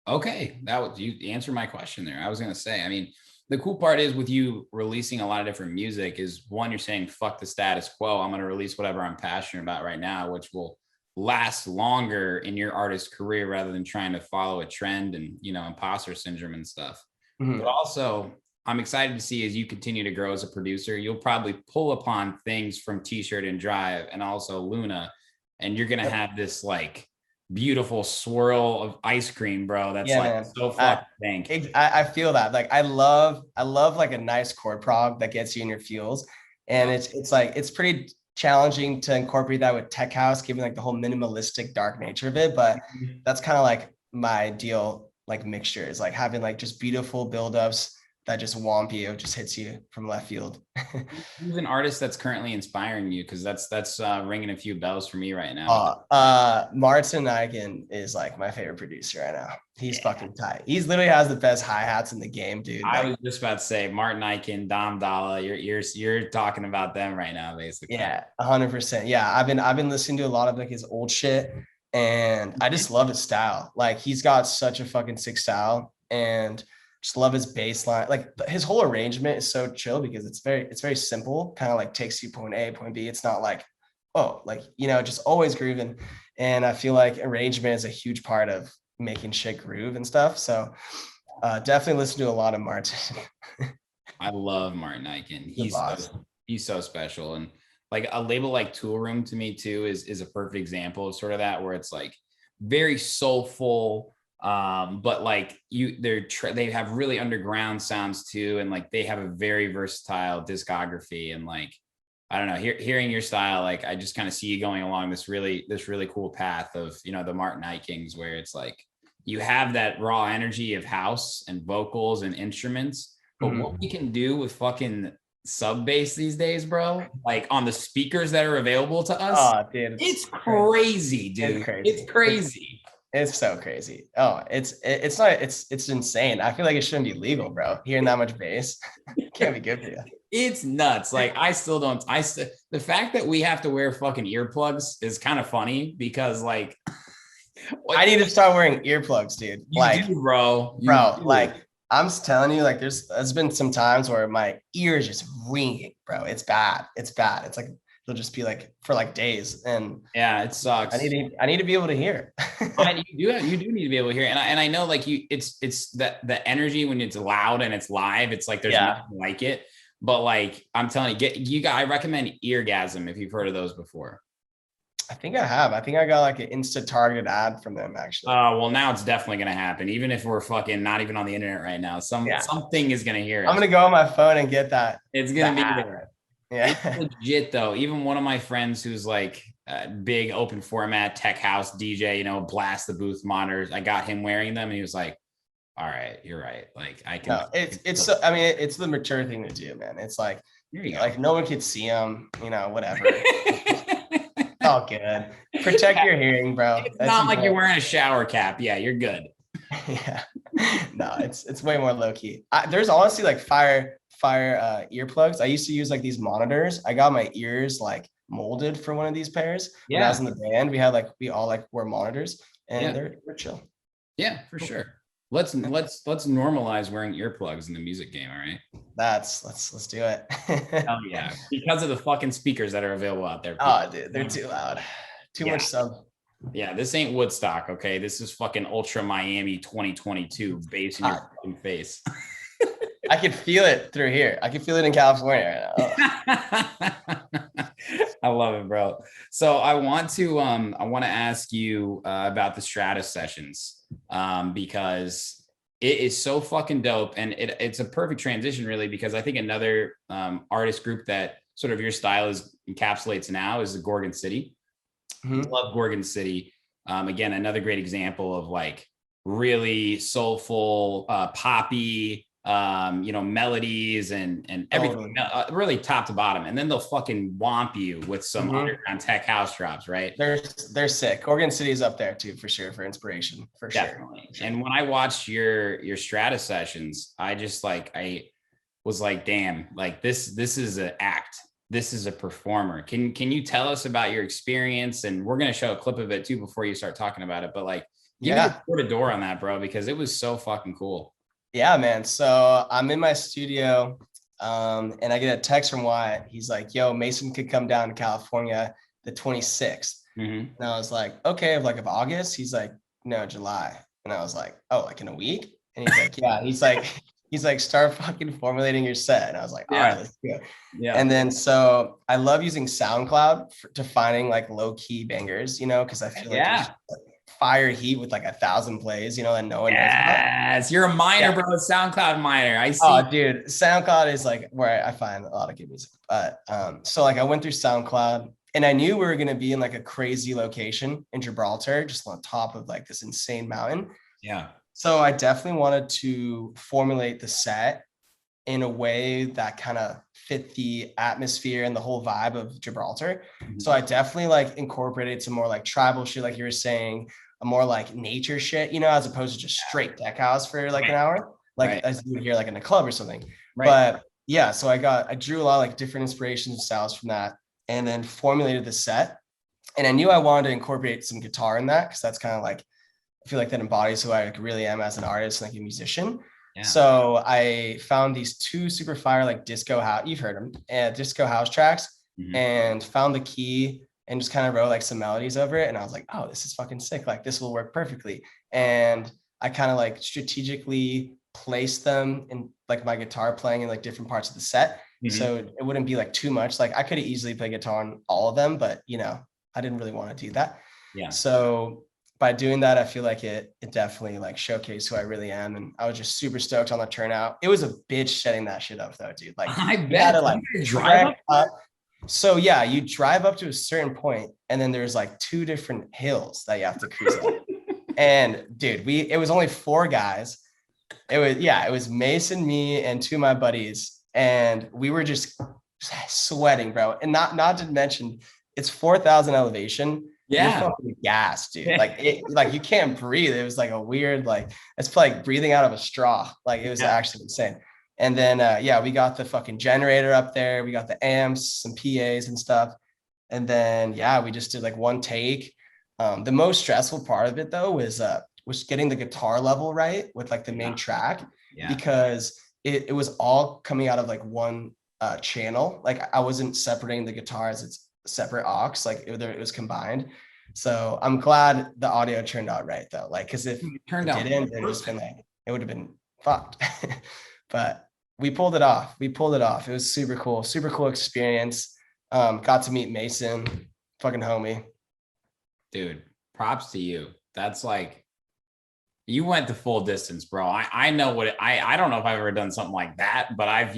Okay, that was, you answered my question there. I was gonna say, I mean, the cool part is with you releasing a lot of different music is, one, you're saying fuck the status quo. I'm gonna release whatever I'm passionate about right now, which will last longer in your artist career rather than trying to follow a trend and, you know, imposter syndrome and stuff. Mm-hmm. But also, I'm excited to see as you continue to grow as a producer, you'll probably pull upon things from T-shirt and Drive and also Luna, and you're gonna have this like beautiful swirl of ice cream, bro. That's so fucking dank. I feel that. Like I love like a nice chord prog that gets you in your feels, and it's like it's pretty challenging to incorporate that with tech house, given like the whole minimalistic dark nature of it. But that's kind of like my ideal like mixture, is like having like just beautiful buildups that just womp you, just hits you from left field. Who's an artist that's currently inspiring you? Because that's ringing a few bells for me right now. Martin Nightingale is like my favorite producer right now. He's fucking tight. He's literally has the best hi-hats in the game, dude. I was just about to say Martin Nightingale, Dom Dalla. You're talking about them right now, basically. Yeah, 100%. Yeah, I've been listening to a lot of like his old shit, and I just love his style. Like he's got such a fucking sick style, and just love his bass line. Like his whole arrangement is so chill because it's very simple, kind of like takes you point A, point B. It's not like, oh, like, you know, just always grooving. And I feel like arrangement is a huge part of making shit groove and stuff. So definitely listen to a lot of Martin. I love Martin Nightingale. He's so special. And like a label like Tool Room to me too is a perfect example of sort of that, where it's like very soulful, but like they have really underground sounds too, and like they have a very versatile discography. And like I don't know, hearing your style, like I just kind of see you going along this really cool path of, you know, the Martin Nightingales, where it's like you have that raw energy of house and vocals and instruments, but what we can do with fucking sub bass these days, bro, like on the speakers that are available to us, dude, it's crazy, dude. It's crazy. It's so crazy. Oh, it's insane. I feel like it shouldn't be legal, bro. Hearing that much bass can't be good for you. It's nuts. Like the fact that we have to wear fucking earplugs is kind of funny, because like I need to start wearing earplugs, dude. Like, bro, like I'm just telling you, like there's been some times where my ears just ringing, bro. It's bad. It's like it'll just be like for like days, and yeah, it sucks. I need to be able to hear. You do need to be able to hear, and I know like it's that the energy when it's loud and it's live, it's like there's nothing like it. But like I'm telling you, I recommend Eargasm if you've heard of those before. I think I have. I think I got like an Insta targeted ad from them, actually. Well, now it's definitely going to happen. Even if we're fucking not even on the internet right now, something is going to hear it. I'm going to go on my phone and get that. It's going to be there. Yeah. It's legit though. Even one of my friends who's like a big open format tech house DJ, you know, blast the booth monitors, I got him wearing them and he was like, all right, you're right. Like I can. No, it's the mature thing to do, man. It's like, like no one could see them, you know, whatever. all good. Protect your hearing, bro. It's not like you're wearing a shower cap. Yeah, you're good. Yeah. No, it's way more low key. There's honestly like fire earplugs. I used to use like these monitors. I got my ears like molded for one of these pairs. When I was in the band, we all like wear monitors, and they're chill. Yeah, for sure. Let's normalize wearing earplugs in the music game. All right. Let's do it. Hell yeah. Because of the fucking speakers that are available out there. Oh, dude, they're too loud. Too much sub. Yeah, this ain't Woodstock, okay? This is fucking Ultra Miami 2022 bass in your fucking face. I can feel it through here. I can feel it in California right now. I love it, bro. So I want to ask you about the Strata sessions because it is so fucking dope, and it's a perfect transition, really, because I think another artist group that sort of your style encapsulates now is the Gorgon City. Love Gorgon City. Again, another great example of like really soulful, poppy, melodies and everything, really top to bottom. And then they'll fucking womp you with some underground tech house drops, right? They're sick. Gorgon City is up there too, for sure, for inspiration, for Definitely. sure. And when I watched your Strata sessions, I was like, damn, like this is an act. This is a performer. Can you tell us about your experience? And we're going to show a clip of it too before you start talking about it. But like, give me the door on that, bro, because it was so fucking cool. Yeah, man. So I'm in my studio and I get a text from Wyatt. He's like, yo, Mason could come down to California the 26th. And I was like, okay, of August? He's like, no, July. And I was like, oh, like in a week? And he's like, yeah. He's like, start fucking formulating your set. And I was like, all right, let's go. Yeah. And then, so I love using SoundCloud to finding like low key bangers, because I feel like there's fire heat with like 1,000 plays, and no one knows about. Yes, you're a miner, bro. SoundCloud miner. I see. Oh, dude, SoundCloud is like where I find a lot of good music. But so like I went through SoundCloud, and I knew we were gonna be in like a crazy location in Gibraltar, just on top of like this insane mountain. Yeah. So I definitely wanted to formulate the set in a way that kind of fit the atmosphere and the whole vibe of Gibraltar. So I definitely like incorporated some more like tribal shit, like you were saying, a more like nature shit, as opposed to just straight deck house for like an hour, like as you would hear like in a club or something. But yeah, so I drew a lot of like different inspirations and styles from that, and then formulated the set. And I knew I wanted to incorporate some guitar in that, because that's kind of like, I feel like that embodies who I really am as an artist, like a musician. Yeah. So I found these two super fire, like disco house, you've heard them, disco house tracks, and found the key and just kind of wrote like some melodies over it. And I was like, oh, this is fucking sick. Like this will work perfectly. And I kind of like strategically placed them in like my guitar playing in like different parts of the set. So it wouldn't be like too much. Like I could have easily played guitar on all of them, but I didn't really want to do that. Yeah. So by doing that, I feel like it definitely like showcased who I really am. And I was just super stoked on the turnout. It was a bitch setting that shit up though, dude. Like I bet to like drive up. So yeah, you drive up to a certain point, and then there's like two different hills that you have to cruise up. And dude, it was only 4 guys. It was Mason, me, and 2 of my buddies. And we were just sweating, bro. And not to mention, it's 4,000 elevation. Yeah, you're fucking gassed, dude. Like you can't breathe. It was like a weird, like it's like breathing out of a straw. Like it was actually insane. And then we got the fucking generator up there. We got the amps, some PAs and stuff. And then we just did like one take. The most stressful part of it though was getting the guitar level right with like the main track, because it was all coming out of like one channel. Like I wasn't separating the guitar as its separate aux, like it was combined. So I'm glad the audio turned out right though, like because if it didn't, it would have been fucked. But we pulled it off. It was super cool experience. Got to meet Mason, fucking homie. Dude, props to you. That's like, you went the full distance, bro. I know what I don't know if I've ever done something like that, but I've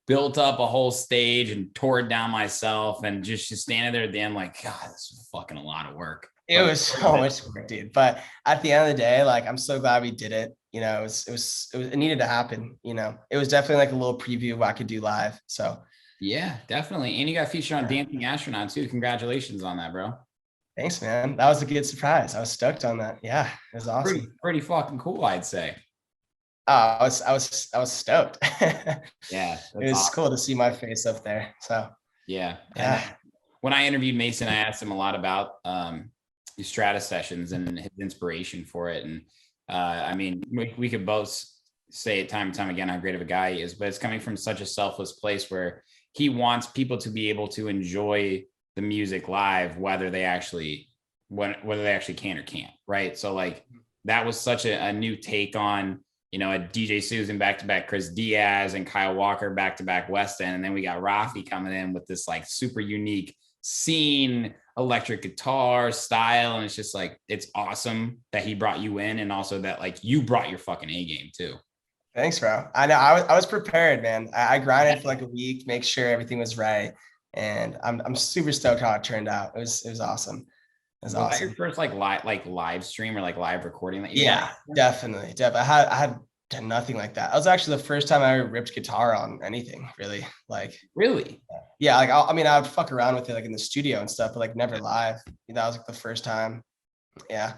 built up a whole stage and tore it down myself, and just standing there at the end like, God, this is fucking a lot of work. It was so much work, dude. But at the end of the day, like I'm so glad we did it. It needed to happen. It was definitely like a little preview of what I could do live. So Yeah, definitely. And you got featured on Dancing Astronaut too. Congratulations on that, bro. Thanks, man. That was a good surprise. I was stoked on that. Yeah, it was awesome. Pretty fucking cool, I'd say. I was stoked. Yeah, It was awesome. cool to see my face up there. So yeah. yeah. When I interviewed Mason, I asked him a lot about the Strata sessions and his inspiration for it. And I mean, we could both say it time and time again how great of a guy he is, but it's coming from such a selfless place where he wants people to be able to enjoy the music live, whether they actually can or can't, right? So like that was such a new take on, you know, a DJ Susan back-to-back Chris Diaz and Kyle Walker back-to-back West End. And then we got Rafi coming in with this like super unique scene, electric guitar style. And it's just like, it's awesome that he brought you in, and also that like you brought your fucking A game too. Thanks, bro. I know I was prepared, man. I grinded for like a week, make sure everything was right. And I'm super stoked how it turned out. It was awesome. Was that your first like live stream or like live recording that you Yeah, definitely. I had done nothing like that. It was actually the first time I ever ripped guitar on anything, really. Like really? Yeah, like I mean, I would fuck around with it like in the studio and stuff, but like never live. That was like the first time. Yeah.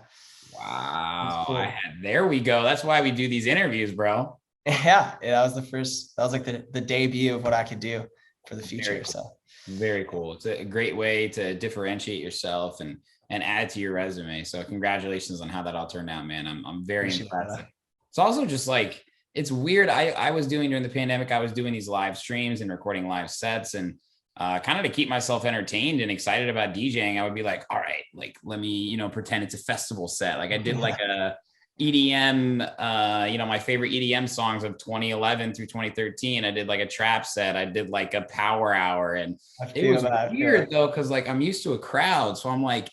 Wow. Cool. There we go. That's why we do these interviews, bro. Yeah, that was the first. That was like the debut of what I could do for the future. Very cool. So very cool. It's a great way to differentiate yourself and add to your resume. So congratulations on how that all turned out, man. I'm very impressed. It's also just like, it's weird. I was doing during the pandemic, I was doing these live streams and recording live sets, and kind of to keep myself entertained and excited about DJing, I would be like, all right, like, let me, you know, pretend it's a festival set. Like I did like a EDM, you know, my favorite EDM songs of 2011 through 2013. I did like a trap set. I did like a power hour, and it was weird though, because like I'm used to a crowd, so I'm like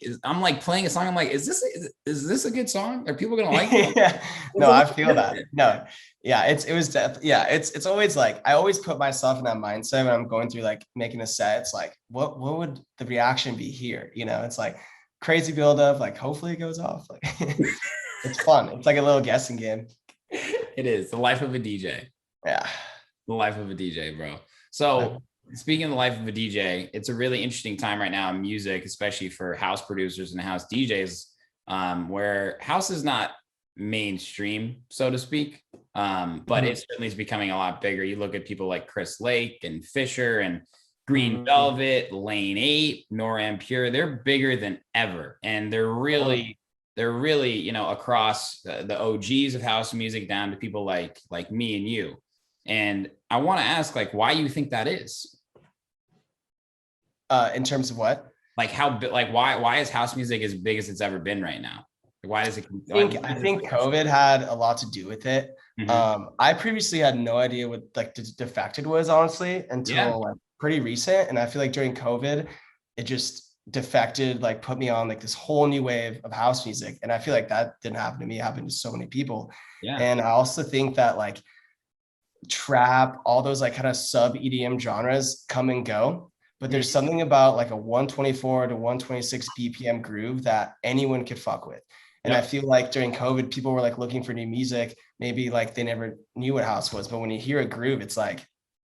playing a song. I'm like, is this a good song? Are people gonna like it? Yeah. No, I feel that. No, yeah, it's always like I always put myself in that mindset when I'm going through like making a set. It's like, what would the reaction be here? You know, it's like crazy build up. Like hopefully it goes off. Like. It's fun. It's like a little guessing game. It is the life of a DJ. Yeah. The life of a DJ, bro. So speaking of the life of a DJ, it's a really interesting time right now in music, especially for house producers and house DJs, where house is not mainstream, so to speak. But it certainly is becoming a lot bigger. You look at people like Chris Lake and Fisher and Green Velvet, Lane 8, Nora En Pure. They're bigger than ever. And they're really, you know, across the OGs of house music down to people like me and you. And I want to ask, like, why you think that is? In terms of what? Like why is house music as big as it's ever been right now? Why does it? I think COVID had a lot to do with it. I previously had no idea what like defected was, honestly, until like pretty recent. And I feel like during COVID, it just defected like put me on like this whole new wave of house music, and I feel like that didn't happen to me. It happened to so many people. And I also think that like trap, all those like kind of sub EDM genres come and go, but there's something about like a 124 to 126 BPM groove that anyone could fuck with. And I feel like during COVID, people were like looking for new music, maybe like they never knew what house was, but when you hear a groove, it's like,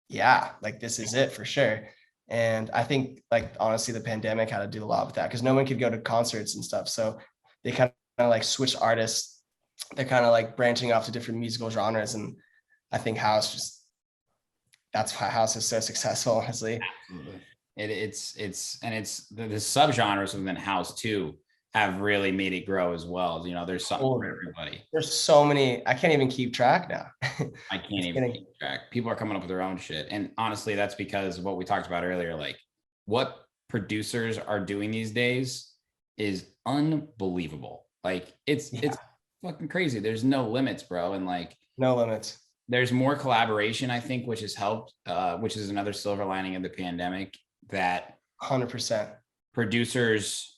yeah, like this is it for sure. And I think like, honestly, the pandemic had to do a lot with that because no one could go to concerts and stuff. So they kind of like switched artists. They're kind of like branching off to different musical genres. And I think house that's why house is so successful, honestly. Absolutely. It's the subgenres within house too have really made it grow as well. You know, there's something for everybody. There's so many, I can't even keep track now. I can't even keep track. People are coming up with their own shit. And honestly, that's because of what we talked about earlier. Like what producers are doing these days is unbelievable. Like it's fucking crazy. There's no limits, bro. And like no limits. There's more collaboration, I think, which has helped, which is another silver lining of the pandemic, that 100% producers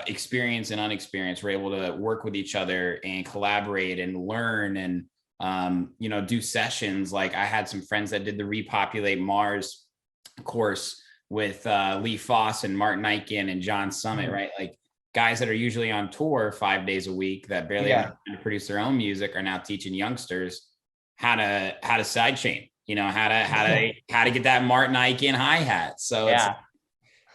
experienced and unexperienced were able to work with each other and collaborate and learn and you know, do sessions. Like I had some friends that did the Repopulate Mars course with Lee Foss and Martin Eichen and John Summit, right? Like guys that are usually on tour 5 days a week that barely have time to produce their own music are now teaching youngsters how to sidechain you know, how to get that Martin Icahn hi-hat. So it's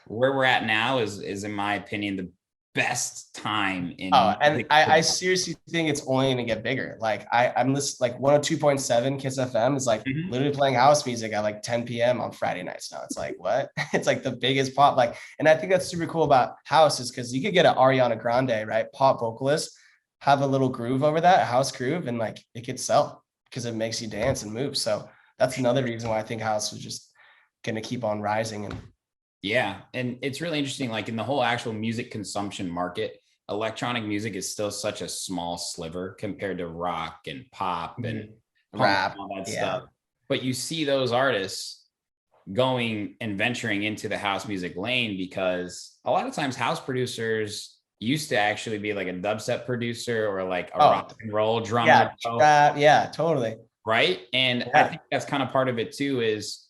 where we're at now is in my opinion, the best time in. And I seriously think it's only going to get bigger. Like I'm listening, like 102.7 Kiss FM is like literally playing house music at like 10 p.m. on Friday nights now. It's like, what? It's like the biggest pop. Like, and I think that's super cool about house is because you could get an Ariana Grande, right? Pop vocalist, have a little groove over that, a house groove, and like it could sell because it makes you dance and move. So that's another reason why I think house is just going to keep on rising. And yeah. And it's really interesting. Like in the whole actual music consumption market, electronic music is still such a small sliver compared to rock and pop and rap and all that stuff. But you see those artists going and venturing into the house music lane because a lot of times house producers used to actually be like a dubstep producer or like a rock and roll drummer. Yeah, totally. Right. And I think that's kind of part of it too, is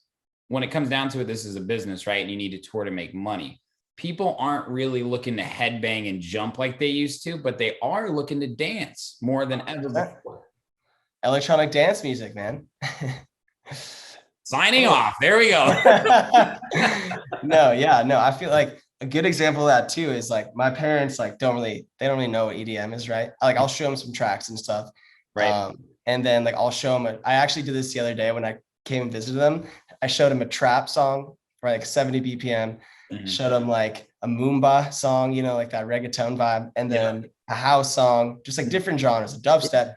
when it comes down to it, this is a business, right? And you need to tour to make money. People aren't really looking to headbang and jump like they used to, but they are looking to dance more than ever before. Electronic dance music, man. Signing off. There we go. No, I feel like a good example of that too is like my parents like they don't really know what EDM is, right? Like I'll show them some tracks and stuff. Right. And then like I'll show them I actually did this the other day when I came and visited them. I showed them a trap song for like 70 BPM, showed them like a Moomba song, you know, like that reggaeton vibe, and then a house song, just like different genres, a dubstep.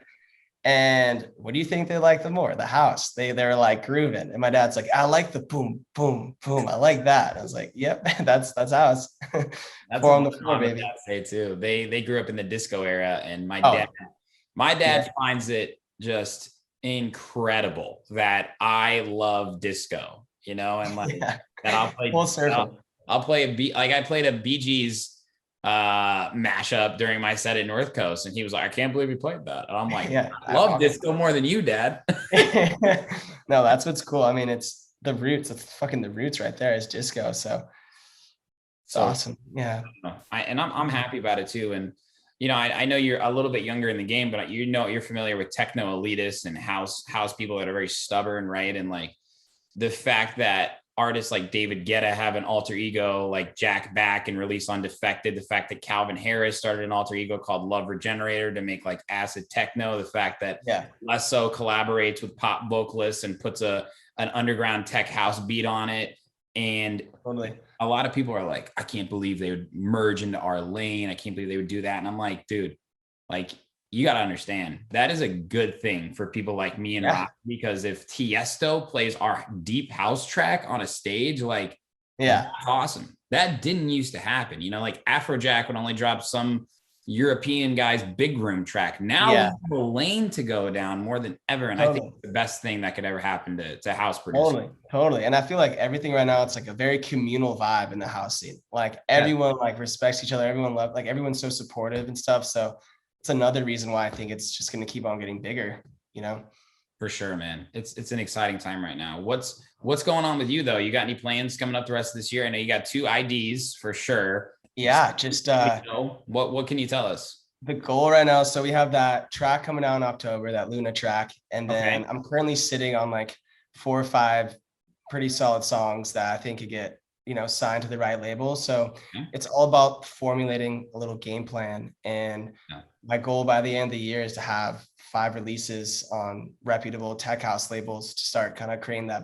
And what do you think they like the more? The house. They're like grooving. And my dad's like, I like the boom, boom, boom. I like that. I was like, yep, that's house. That's on the floor, baby. Say too. They grew up in the disco era, and my dad finds it just incredible that I love disco, you know, and like that I'll play full circle. I'll play a beat, like I played a Bee Gees mashup during my set at North Coast, and he was like, I can't believe you played that. And I'm like, I love disco more than you, Dad. No, that's what's cool. I mean, it's the roots. It's fucking the roots right there is disco. So it's awesome. Yeah. I'm happy about it too. And you know, I know you're a little bit younger in the game, but you know, you're familiar with techno elitists and house people that are very stubborn, right? And like the fact that artists like David Guetta have an alter ego like Jack Back and release Undefected, the fact that Calvin Harris started an alter ego called Love Regenerator to make like acid techno, the fact that Lesso collaborates with pop vocalists and puts an underground tech house beat on it. And a lot of people are like, I can't believe they would merge into our lane. I can't believe they would do that. And I'm like, dude, like, you got to understand that is a good thing for people like me and Rafi, because if Tiesto plays our deep house track on a stage, like, that's awesome. That didn't used to happen. You know, like Afrojack would only drop some European guy's big room track. Now we have a lane to go down more than ever. And I think it's the best thing that could ever happen to house producers. Totally. And I feel like everything right now, it's like a very communal vibe in the house scene. Like everyone like respects each other. Everyone like everyone's so supportive and stuff. So it's another reason why I think it's just going to keep on getting bigger, you know? For sure, man. It's an exciting time right now. What's going on with you though? You got any plans coming up the rest of this year? I know you got 2 IDs for sure. Yeah, just what can you tell us? The goal right now, so we have that track coming out in October, that Luna track, and then I'm currently sitting on like 4 or 5 pretty solid songs that I think could get, you know, signed to the right label. So it's all about formulating a little game plan, and my goal by the end of the year is to have 5 releases on reputable tech house labels to start kind of creating that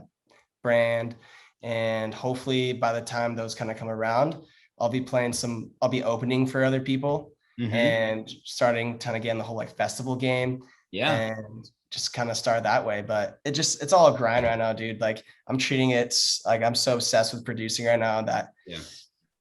brand. And hopefully by the time those kind of come around, I'll be opening for other people and starting kind of get in the whole like festival game and just kind of start that way. But it's all a grind right now, dude. Like I'm treating it like I'm so obsessed with producing right now that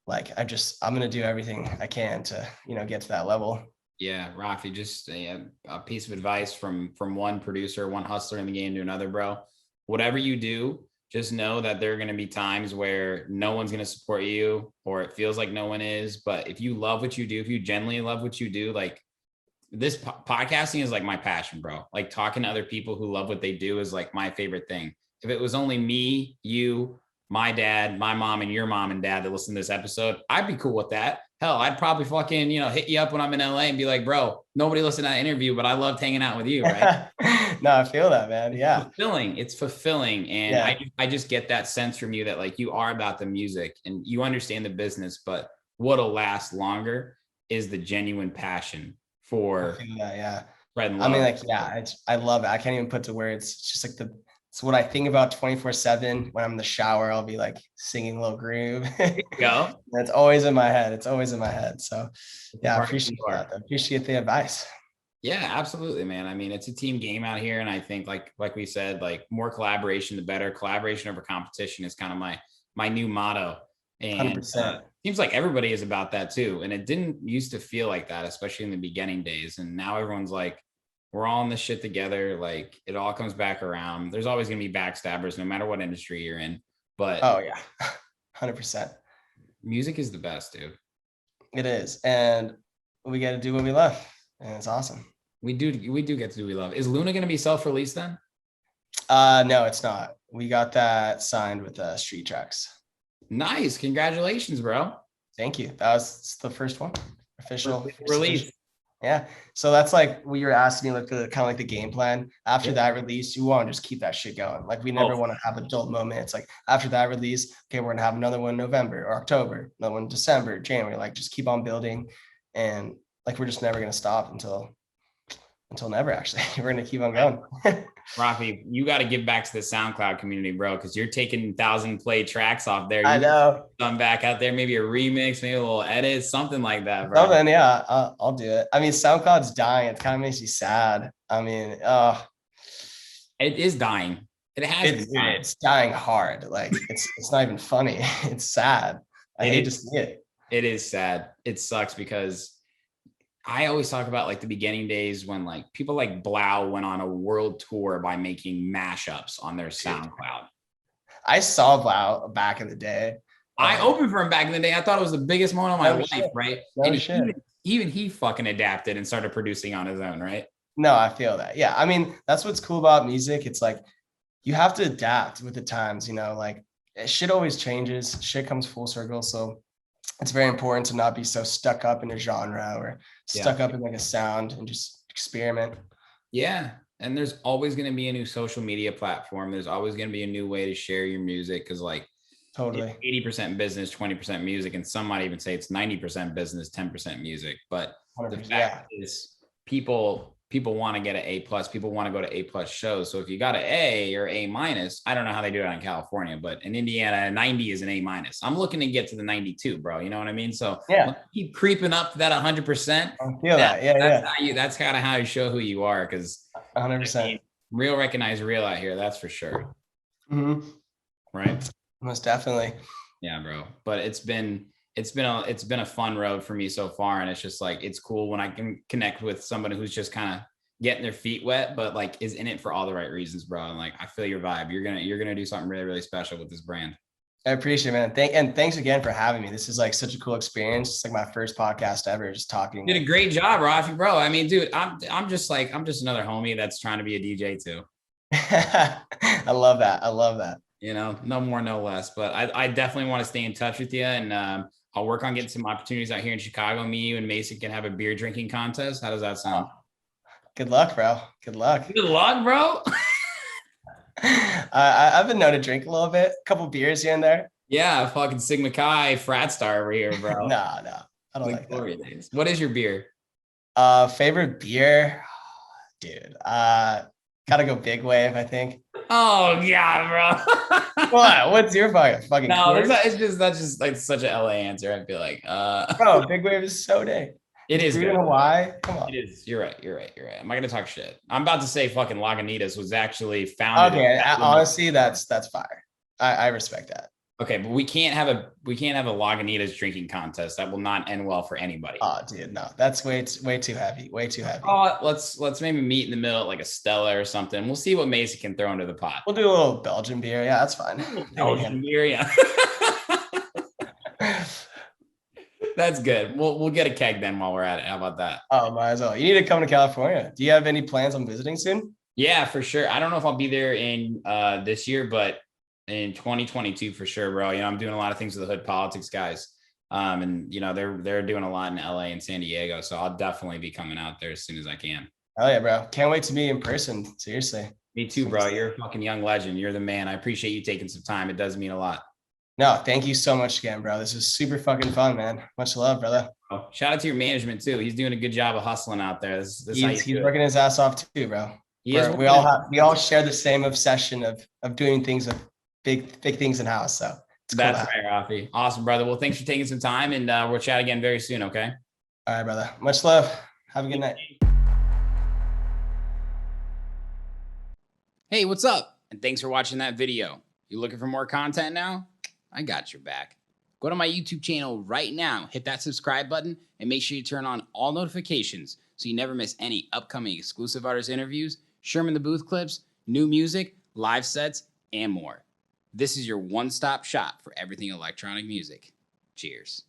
like I'm going to do everything I can to, you know, get to that level. Yeah. Rafi, just a piece of advice from one producer, one hustler in the game to another, bro. Whatever you do, just know that there are going to be times where no one's going to support you, or it feels like no one is. But if you love what you do, if you genuinely love what you do, like this podcasting is like my passion, bro. Like talking to other people who love what they do is like my favorite thing. If it was only me, you, my dad, my mom, and your mom and dad that listen to this episode, I'd be cool with that. Hell, I'd probably fucking, you know, hit you up when I'm in LA and be like, bro, nobody listened to that interview, but I loved hanging out with you, right? No, I feel that, man. Yeah. Fulfilling. It's fulfilling. And Yeah. I just get that sense from you that like you are about the music and you understand the business, but what'll last longer is the genuine passion for Yeah. spreading I love. mean, like, yeah, I love it. I can't even put to words. It's just like it's what I think about 24/7. When I'm in the shower, I'll be like singing a little groove. Go. It's always in my head. It's always in my head. So yeah, I appreciate Part of that. I appreciate the advice. Yeah, absolutely, man. I mean, it's a team game out here. And I think like we said, like more collaboration, the better. Collaboration over competition is kind of my new motto. And 100%. seems like everybody is about that too. And it didn't used to feel like that, especially in the beginning days. And now everyone's like, we're all in this shit together. Like it all comes back around. There's always going to be backstabbers, no matter what industry you're in. But Oh yeah, 100%. music is the best, dude. It is, and we got to do what we love, and it's awesome. We do get to do what we love. Is Luna going to be self-released then? No, it's not. We got that signed with Street Tracks. Nice. Congratulations, bro. Thank you. That was the first one, official Release. Yeah. So that's like we were asking me like the kind of like the game plan. After that release, you want to just keep that shit going. Like we never want to have a dull moment. It's like after that release, okay, we're gonna have another one in November or October, another one in December, January. Like just keep on building, and like we're just never gonna stop until never. Actually, we're gonna keep on going. Rafi, you got to give back to the SoundCloud community, bro, because you're taking 1,000 play tracks off there. I know. Come back out there, maybe a remix, maybe a little edit, something like that, bro. Something, yeah, I'll do it. I mean, SoundCloud's dying. It kind of makes you sad. I mean, it is dying. It has. It's dying hard. Like it's not even funny. It's sad. I hate to see it. It is sad. It sucks because I always talk about like the beginning days when like people like Blau went on a world tour by making mashups on their SoundCloud. I saw Blau back in the day. I opened for him back in the day. I thought it was the biggest moment of my life, right? And even he fucking adapted and started producing on his own, right? No, I feel that. Yeah. I mean, that's what's cool about music. It's like you have to adapt with the times, you know, like shit always changes. Shit comes full circle. So it's very important to not be so stuck up in a genre or stuck up in like a sound and just experiment. Yeah. And there's always going to be a new social media platform. There's always going to be a new way to share your music. Cause like totally 80% business, 20% music. And some might even say it's 90% business, 10% music. But the fact is people want to get an A+, people want to go to A+ shows. So if you got an A or A-, I don't know how they do it in California, but in Indiana, a 90 is an A-. I'm looking to get to the 92, bro. You know what I mean? So keep creeping up to that 100%. I feel that. That's kind of how you show who you are. Cause 100%. I mean, real recognize real out here. That's for sure. Mm-hmm. Right. Most definitely. Yeah, bro. But it's been a fun road for me so far. And it's just like, it's cool when I can connect with somebody who's just kind of getting their feet wet, but like is in it for all the right reasons, bro. And like, I feel your vibe. You're going to do something really, really special with this brand. I appreciate it, man. And thanks again for having me. This is like such a cool experience. It's like my first podcast ever, just talking. You did a great job, Rafi, bro. I mean, dude, I'm just another homie that's trying to be a DJ too. I love that. You know, no more, no less, but I definitely want to stay in touch with you. And I'll work on getting some opportunities out here in Chicago. Me, you, and Mason can have a beer drinking contest. How does that sound? Good luck, bro. Good luck. Good luck, bro. I've been known to drink a little bit, a couple beers here and there. Yeah, fucking Sigma Chi frat star over here, bro. No, I don't like that. What is your beer? Favorite beer, dude. Gotta go Big Wave, I think. Oh yeah, bro. What? What's your fucking? No, that's just like such an LA answer. I feel like. Bro, Big Wave is so day. It is. You know why? Come on. It is. You're right. I'm not gonna talk shit. I'm about to say fucking Lagunitas was actually founded. Okay, honestly, that's fire. I respect that. Okay, but we can't have a Lagunitas drinking contest. That will not end well for anybody. Oh, dude, no, that's way too heavy. Way too heavy. Oh, let's maybe meet in the middle at like a Stella or something. We'll see what Mason can throw into the pot. We'll do a little Belgian beer. Yeah, that's fine. Belgian beer, yeah. That's good. We'll get a keg then while we're at it. How about that? Oh, might as well. You need to come to California. Do you have any plans on visiting soon? Yeah, for sure. I don't know if I'll be there in this year, but in 2022 for sure, bro. You know, I'm doing a lot of things with the Hood Politics guys. And you know, they're doing a lot in LA and San Diego. So I'll definitely be coming out there as soon as I can. Oh yeah, bro. Can't wait to meet in person. Seriously. Me too, bro. You're a fucking young legend. You're the man. I appreciate you taking some time. It does mean a lot. No, thank you so much again, bro. This was super fucking fun, man. Much love, brother. Oh, shout out to your management too. He's doing a good job of hustling out there. This how you He's do it. working his ass off too, bro. He is We all share the same obsession of doing things with big things in house. So it's cool. That's right, Rafi. Awesome, brother. Well, thanks for taking some time, and we'll chat again very soon. Okay. All right, brother. Much love. Have a good night. Hey, what's up? And thanks for watching that video. You looking for more content now? I got your back. Go to my YouTube channel right now, hit that subscribe button, and make sure you turn on all notifications so you never miss any upcoming exclusive artist interviews, Sherman the Booth clips, new music, live sets, and more. This is your one-stop shop for everything electronic music. Cheers.